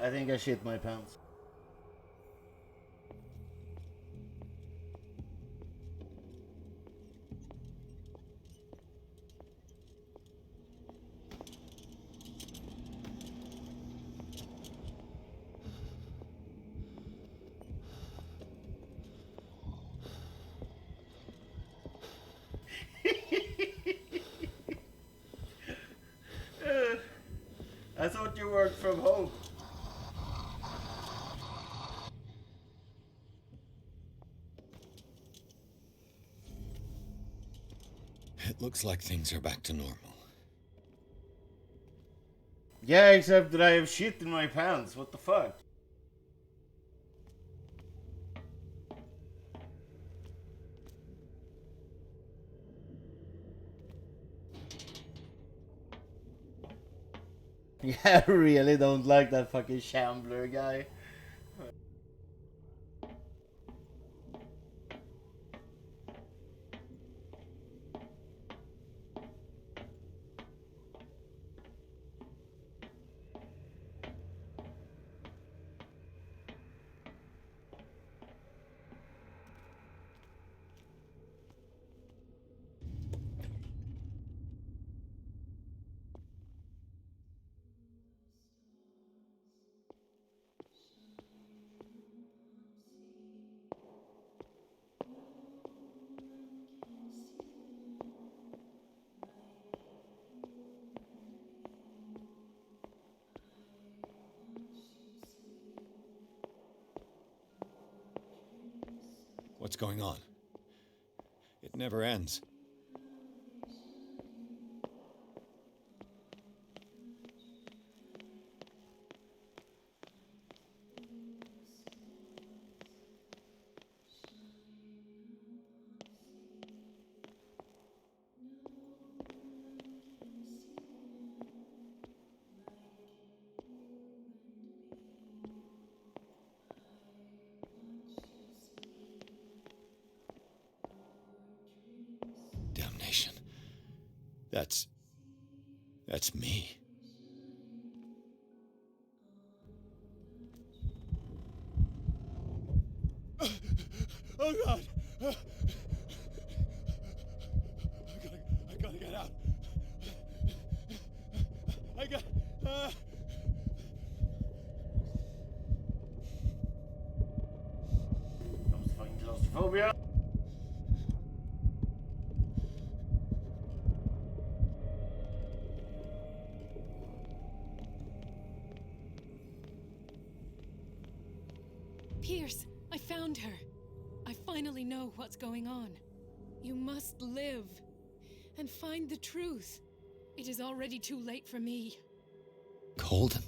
A: I think I shit my pants. I thought you worked from home.
B: It looks like things are back to normal.
A: Yeah, except that I have shit in my pants. What the fuck? Yeah, I really don't like that fucking shambler guy.
B: What's going on? It never ends. Damnation. That's me. Oh God! I gotta get out. I got.
A: Comes fucking claustrophobia.
E: Pierce, I found her. I finally know what's going on. You must live and find the truth. It is already too late for me.
B: Colden?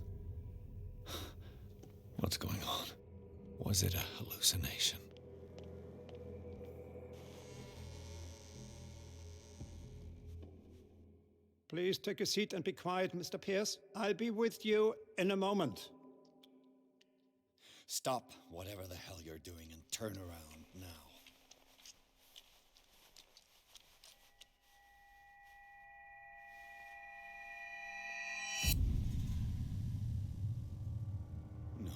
B: What's going on? Was it a hallucination?
F: Please take a seat and be quiet, Mr. Pierce. I'll be with you in a moment.
B: Stop whatever the hell you're doing and turn around now. No,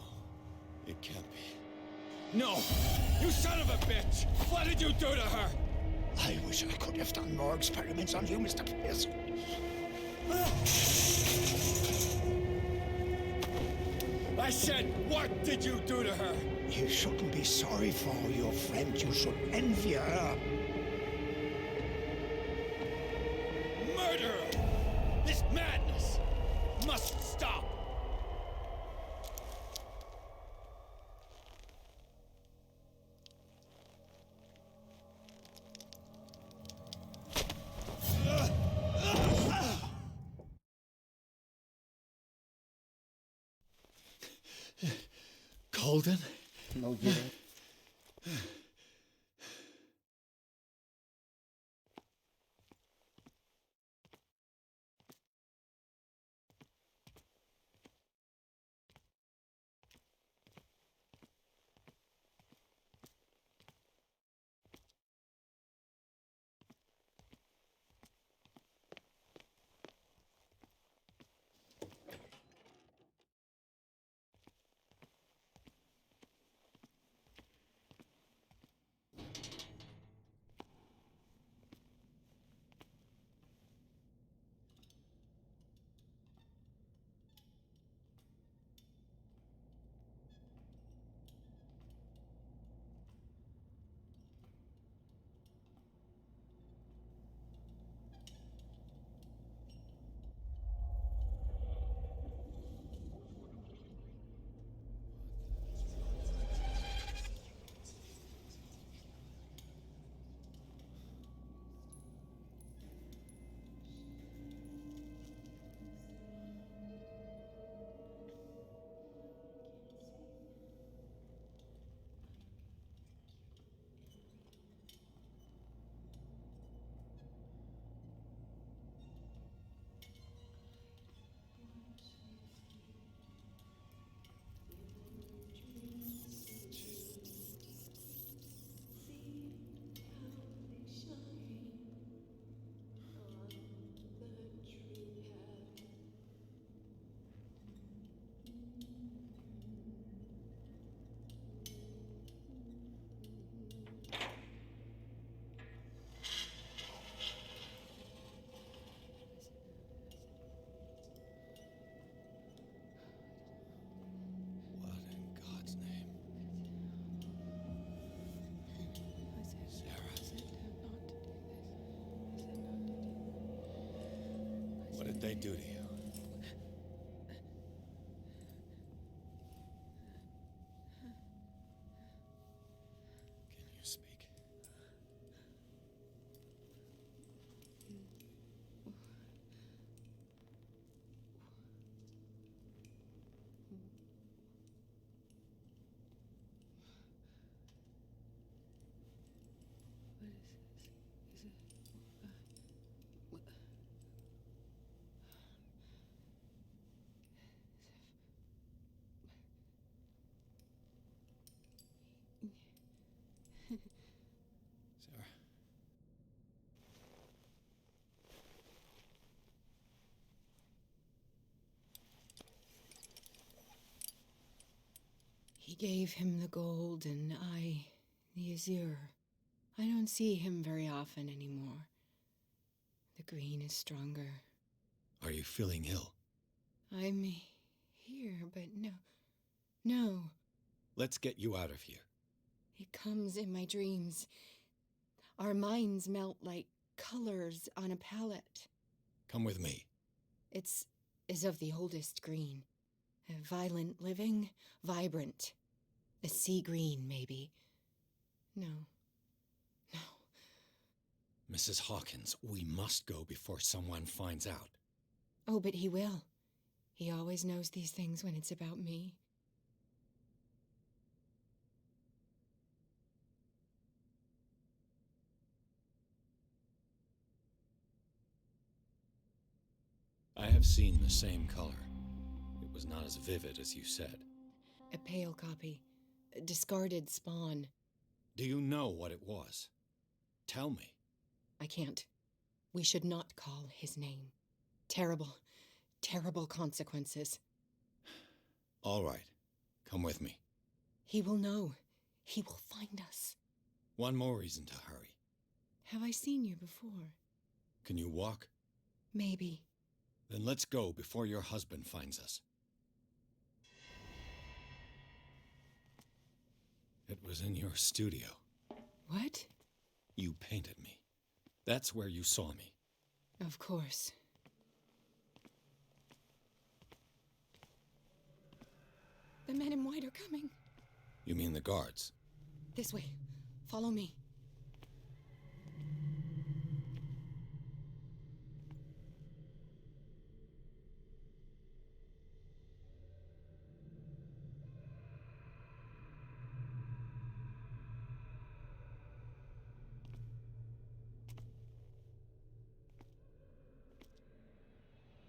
B: it can't be.
K: No! You son of a bitch! What did you do to her?
M: I wish I could have done more experiments on you, Mr. Pierce.
K: I said, what did you do to her?
M: You shouldn't be sorry for your friend. You should envy her.
K: Murderer! This madness must stop!
B: Colden?
A: No kidding.
B: did they do to you? Can you speak? Sarah.
H: He gave him the gold and I the azure. I don't see him very often anymore. The green is stronger.
B: Are you feeling ill?
H: I'm here, but no.
B: Let's get you out of here.
H: It comes in my dreams. Our minds melt like colors on a palette.
B: Come with me.
H: It's of the oldest green. Violent living, vibrant. A sea green, maybe. No.
B: Mrs. Hawkins, we must go before someone finds out.
H: Oh, but he will. He always knows these things when it's about me.
B: I have seen the same color. It was not as vivid as you said.
H: A pale copy. A discarded spawn.
B: Do you know what it was? Tell me.
H: I can't. We should not call his name. Terrible, terrible consequences.
B: All right. Come with me.
H: He will know. He will find us.
B: One more reason to hurry.
H: Have I seen you before?
B: Can you walk?
H: Maybe.
B: Then let's go before your husband finds us. It was in your studio.
H: What?
B: You painted me. That's where you saw me.
H: Of course. The men in white are coming.
B: You mean the guards?
H: This way. Follow me.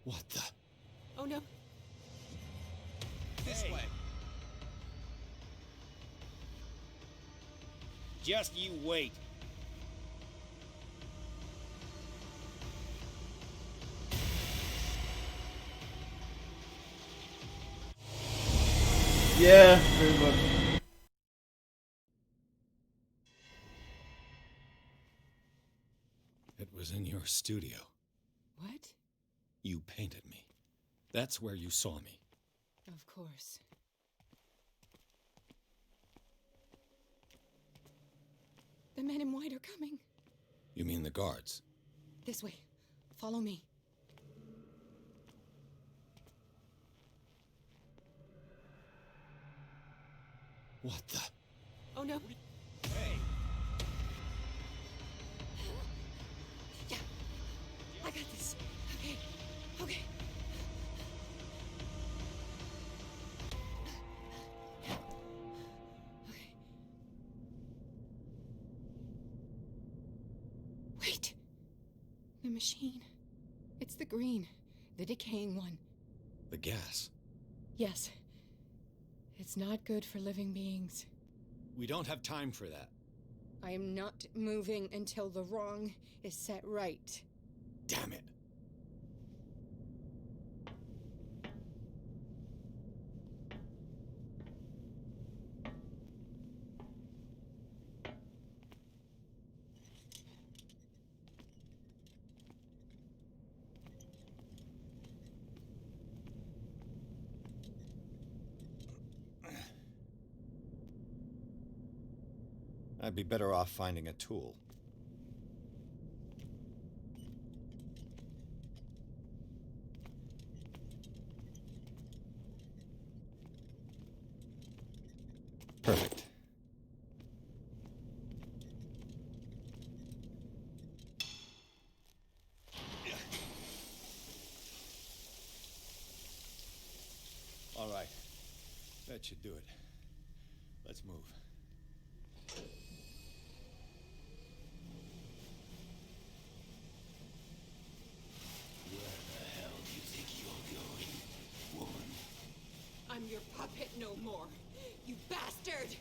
B: What the?
H: Oh no.
J: This way.
I: Just you wait.
A: Yeah, pretty much.
B: It was in your studio.
H: What?
B: You painted me. That's where you saw me.
H: Of course. The men in white are coming.
B: You mean the guards?
H: This way. Follow me.
B: What the?
H: Oh no.
I: Hey,
H: Yeah. I got this. Okay. Okay. Okay. Wait. The machine. It's the green. The decaying one.
B: The gas.
H: Yes. It's not good for living beings.
B: We don't have time for that.
H: I am not moving until the wrong is set right.
B: Damn it. I'd be better off finding a tool. All right. That should do it. Let's move.
I: Where the hell do you think you're going, woman?
H: I'm your puppet no more, you bastard!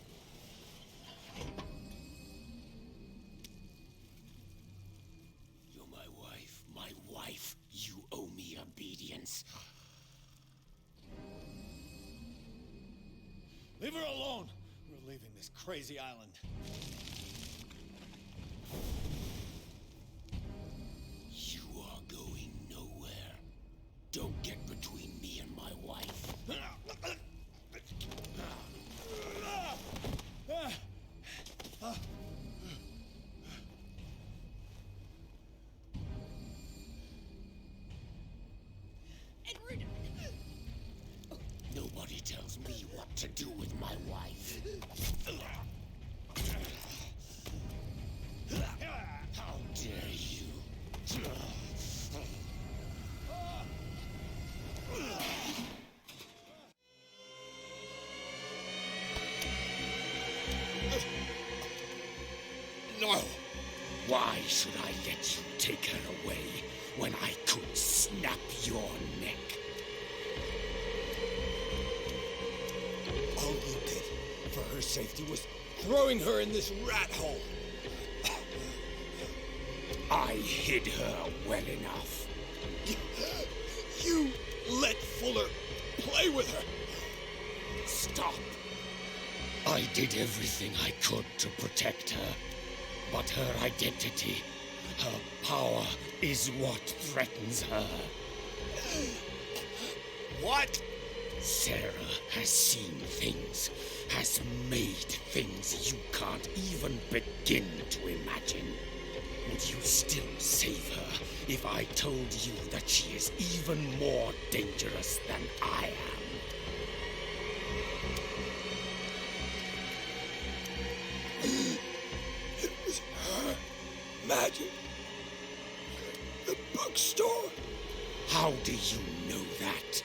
I: You're my wife. My wife. You owe me obedience.
B: Leave her alone! We're leaving this crazy island.
I: You are going nowhere. Don't get between me and my wife.
H: Edward!
I: Nobody tells me what to do with my wife. How dare you? No! Why should I let you take her away when I could snap your neck?
B: All you did for her safety was throwing her in this rat hole.
I: I hid her well enough.
B: You let Fuller play with her.
I: Stop. I did everything I could to protect her. But her identity, her power, is what threatens her.
B: What?
I: Sarah has seen things, has made things you can't even begin to imagine. Would you still save her if I told you that she is even more dangerous than I am?
B: It was her magic. The bookstore.
I: How do you know that?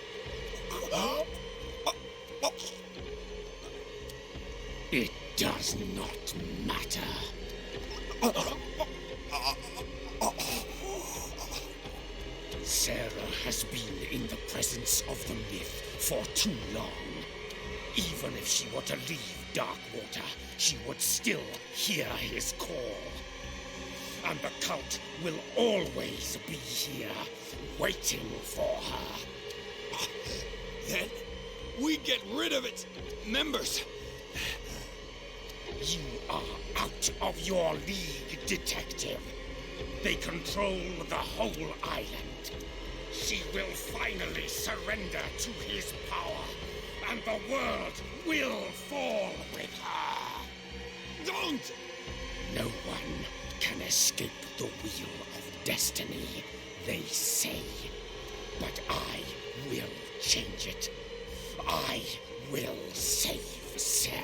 I: It does not matter. Sarah has been in the presence of the myth for too long. Even if she were to leave Darkwater, she would still hear his call. And the cult will always be here, waiting for her.
B: Then we get rid of its members.
I: You are out of your league, detective. They control the whole island. She will finally surrender to his power, and the world will fall with her.
B: Don't!
I: No one can escape the wheel of destiny, they say. But I will change it. I will save Sarah.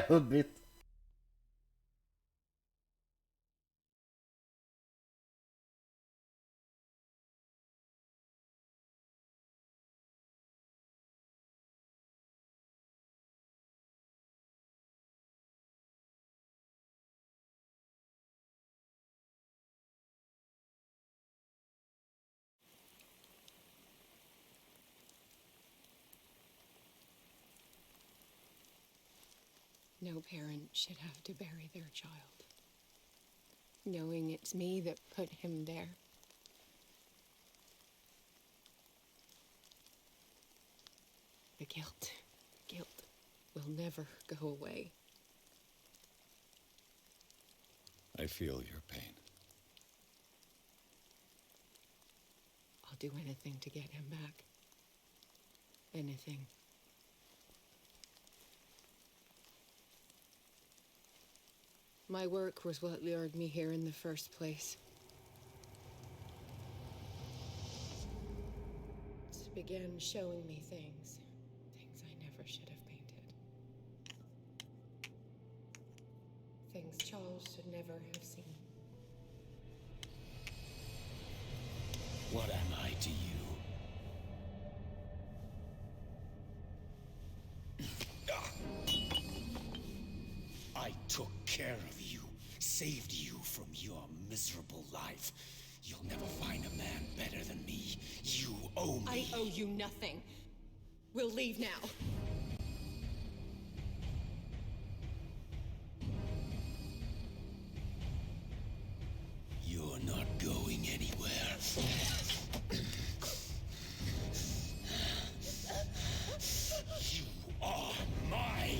A: A bit.
E: No parent should have to bury their child, knowing it's me that put him there. The guilt will never go away.
B: I feel your pain.
E: I'll do anything to get him back. Anything. My work was what lured me here in the first place. It began showing me things I never should have painted. Things Charles should never have seen.
I: What am I to you? I took care of you, saved you from your miserable life. You'll never find a man better than me. You owe me.
E: I owe you nothing. We'll leave now.
I: You're not going anywhere. You are mine.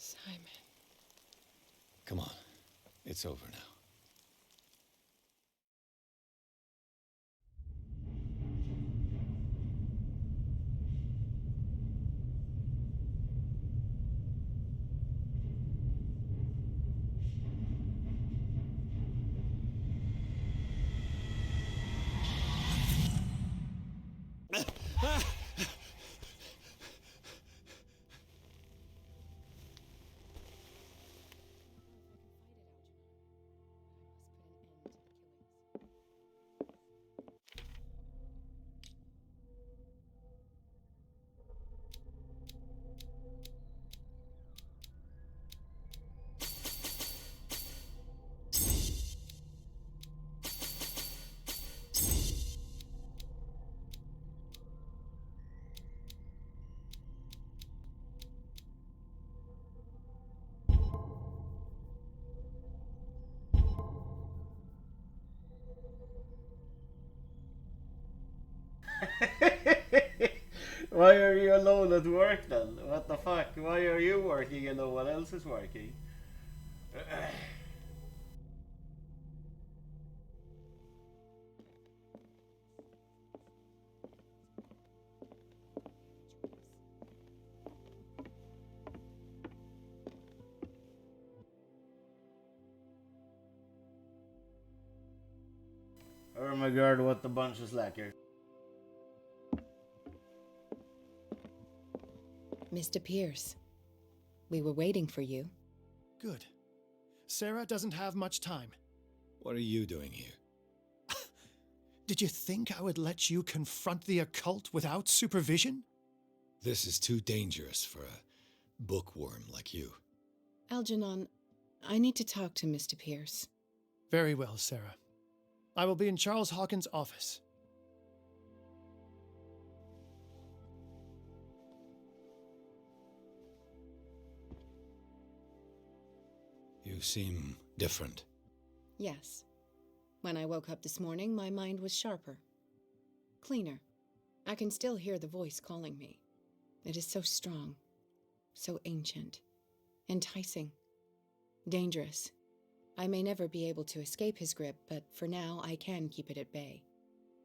E: Simon.
B: Come on. It's over now.
A: Why are you alone at work then? What the fuck? Why are you working and no one else is working? Oh my god, what a bunch of slackers.
E: Mr. Pierce, we were waiting for you.
M: Good. Sarah doesn't have much time.
B: What are you doing here?
M: Did you think I would let you confront the occult without supervision?
B: This is too dangerous for a bookworm like you.
E: Algernon, I need to talk to Mr. Pierce.
M: Very well, Sarah. I will be in Charles Hawkins' office.
B: You seem different.
E: Yes. When I woke up this morning, my mind was sharper. Cleaner. I can still hear the voice calling me. It is so strong, so ancient, enticing, dangerous.
H: I may never be able to escape his grip, but for now I can keep it at bay.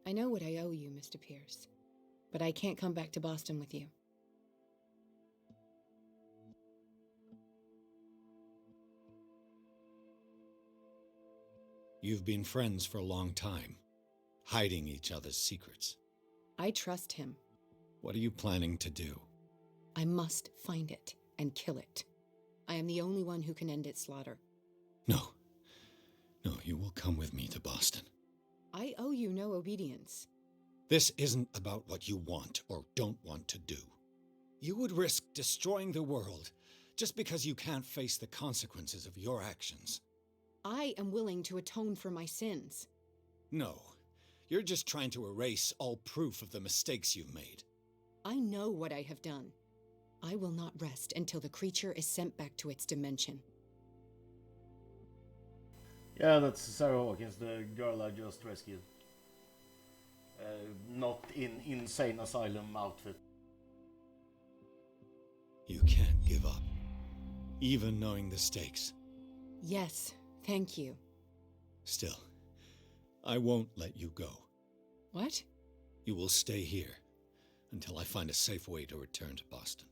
H: I know what I owe you, Mr. Pierce, but I can't come back to Boston with you.
B: You've been friends for a long time, hiding each other's secrets.
H: I trust him.
B: What are you planning to do?
H: I must find it and kill it. I am the only one who can end its slaughter.
B: No. No, you will come with me to Boston.
H: I owe you no obedience.
B: This isn't about what you want or don't want to do. You would risk destroying the world just because you can't face the consequences of your actions.
H: I am willing to atone for my sins.
B: No, you're just trying to erase all proof of the mistakes you've made.
H: I know what I have done. I will not rest until the creature is sent back to its dimension.
A: Yeah, that's Sarah Hawkins, the girl I just rescued. Not in insane asylum outfit.
B: You can't give up, even knowing the stakes.
H: Yes, thank you.
B: Still, I won't let you go.
H: What?
B: You will stay here until I find a safe way to return to Boston.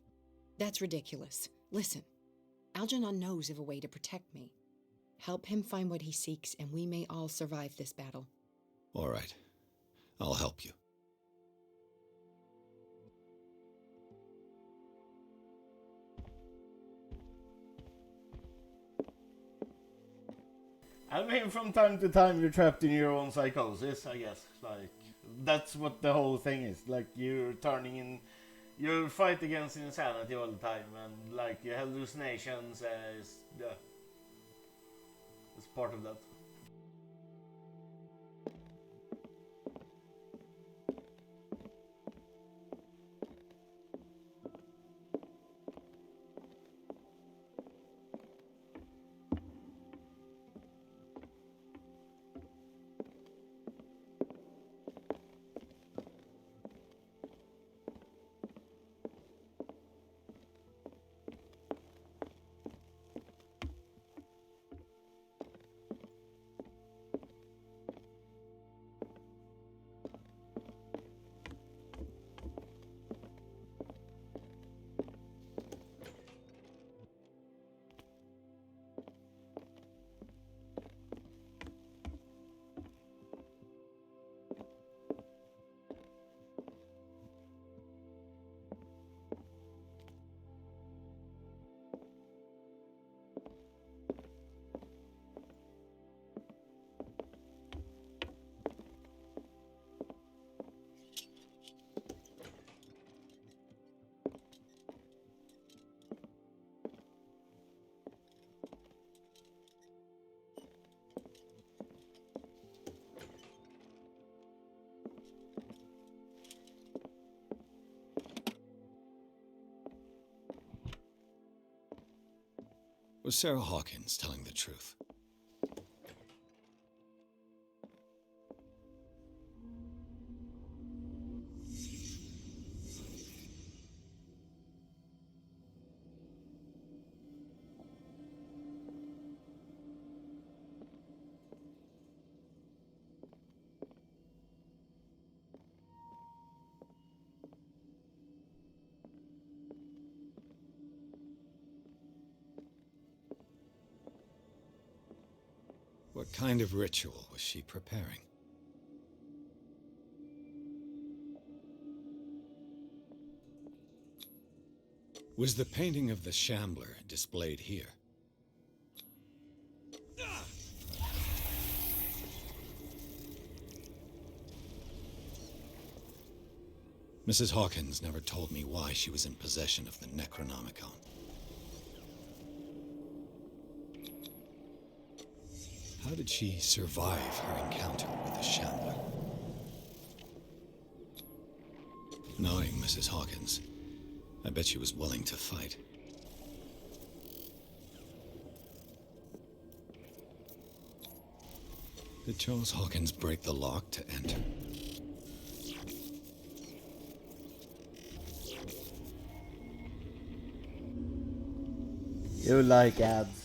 H: That's ridiculous. Listen, Algernon knows of a way to protect me. Help him find what he seeks, and we may all survive this battle.
B: All right. I'll help you.
A: I mean, from time to time you're trapped in your own psychosis, I guess. Like, that's what the whole thing is. Like, you're fight against insanity all the time, and like your hallucinations is, yeah, it's part of that.
B: Was Sarah Hawkins telling the truth? What kind of ritual was she preparing? Was the painting of the Shambler displayed here? Mrs. Hawkins never told me why she was in possession of the Necronomicon. How did she survive her encounter with the Shambler? Knowing Mrs. Hawkins, I bet she was willing to fight. Did Charles Hawkins break the lock to enter?
A: You like ads.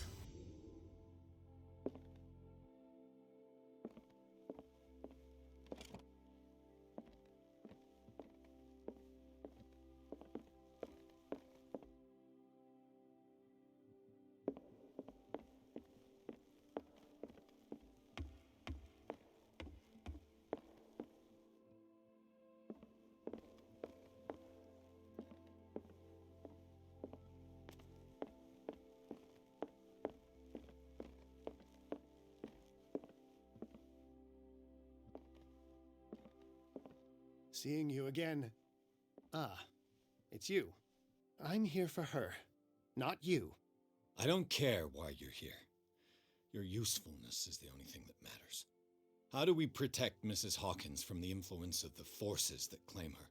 M: seeing you again. Ah, it's you. I'm here for her, not you.
B: I don't care why you're here. Your usefulness is the only thing that matters. How do we protect Mrs. Hawkins from the influence of the forces that claim her?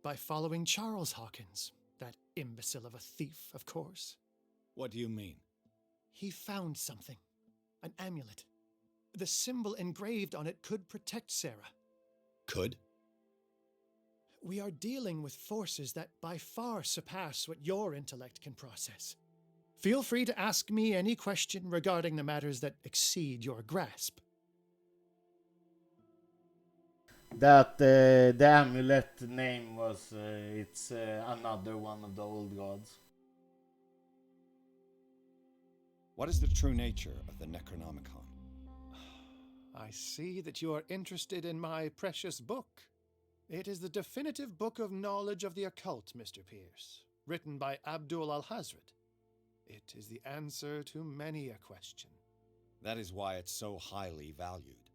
M: By following Charles Hawkins, that imbecile of a thief, of course.
B: What do you mean?
M: He found something. An amulet. The symbol engraved on it could protect Sarah.
B: Could?
M: We are dealing with forces that by far surpass what your intellect can process. Feel free to ask me any question regarding the matters that exceed your grasp.
A: That the amulet name was, it's another one of the old gods.
B: What is the true nature of the Necronomicon?
M: I see that you are interested in my precious book. It is the definitive book of knowledge of the occult, Mr. Pierce, written by Abdul al-Hazred. It is the answer to many a question.
B: That is why it's so highly valued.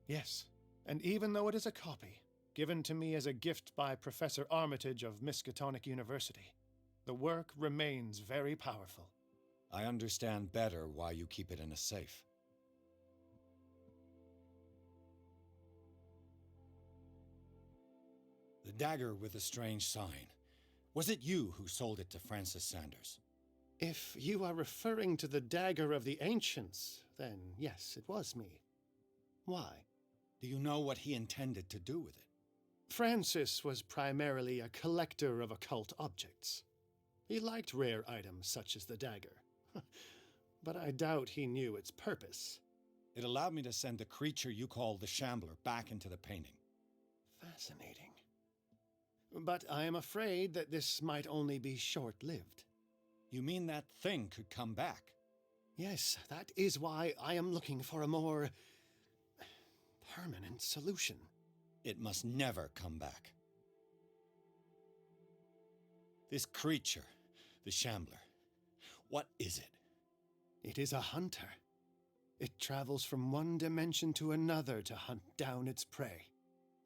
M: Yes, and even though it is a copy, given to me as a gift by Professor Armitage of Miskatonic University, the work remains very powerful.
B: I understand better why you keep it in a safe. The dagger with the strange sign. Was it you who sold it to Francis Sanders?
M: If you are referring to the dagger of the ancients, then yes, it was me. Why?
B: Do you know what he intended to do with it?
M: Francis was primarily a collector of occult objects. He liked rare items such as the dagger. But I doubt he knew its purpose.
B: It allowed me to send the creature you call the Shambler back into the painting.
M: Fascinating. But I am afraid that this might only be short-lived.
B: You mean that thing could come back?
M: Yes, that is why I am looking for a more permanent solution.
B: It must never come back. This creature, the Shambler, what is it?
M: It is a hunter. It travels from one dimension to another to hunt down its prey.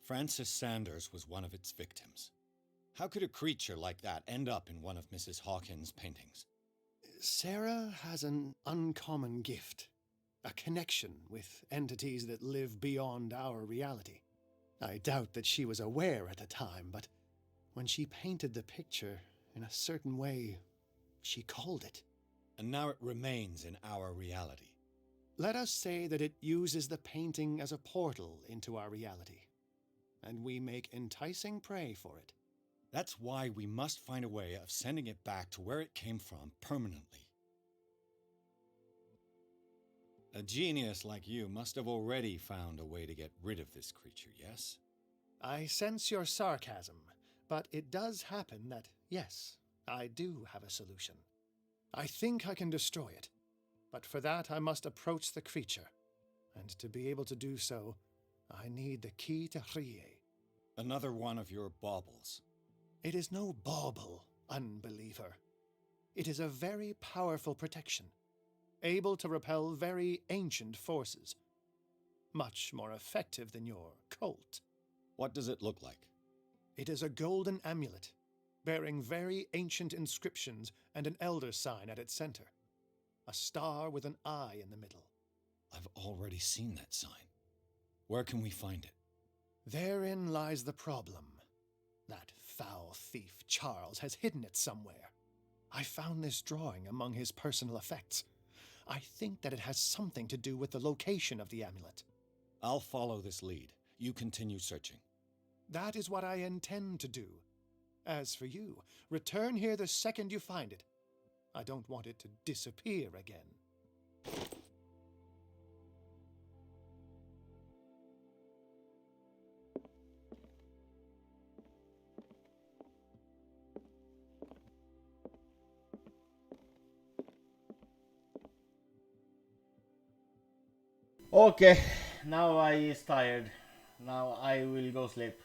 B: Francis Sanders was one of its victims. How could a creature like that end up in one of Mrs. Hawkins' paintings?
M: Sarah has an uncommon gift, a connection with entities that live beyond our reality. I doubt that she was aware at the time, but when she painted the picture in a certain way, she called it.
B: And now it remains in our reality.
M: Let us say that it uses the painting as a portal into our reality, and we make enticing prey for it.
B: That's why we must find a way of sending it back to where it came from permanently. A genius like you must have already found a way to get rid of this creature, yes?
M: I sense your sarcasm, but it does happen that, yes, I do have a solution. I think I can destroy it, but for that I must approach the creature, and to be able to do so, I need the key to Rie.
B: Another one of your baubles.
M: It is no bauble, unbeliever. It is a very powerful protection, able to repel very ancient forces. Much more effective than your Colt.
B: What does it look like?
M: It is a golden amulet, bearing very ancient inscriptions and an elder sign at its center. A star with an eye in the middle.
B: I've already seen that sign. Where can we find it?
M: Therein lies the problem. That foul thief Charles has hidden it somewhere. I found this drawing among his personal effects. I think that it has something to do with the location of the amulet.
B: I'll follow this lead. You continue searching.
M: That is what I intend to do. As for you, return here the second you find it. I don't want it to disappear again.
A: Okay, now I is tired. Now I will go sleep.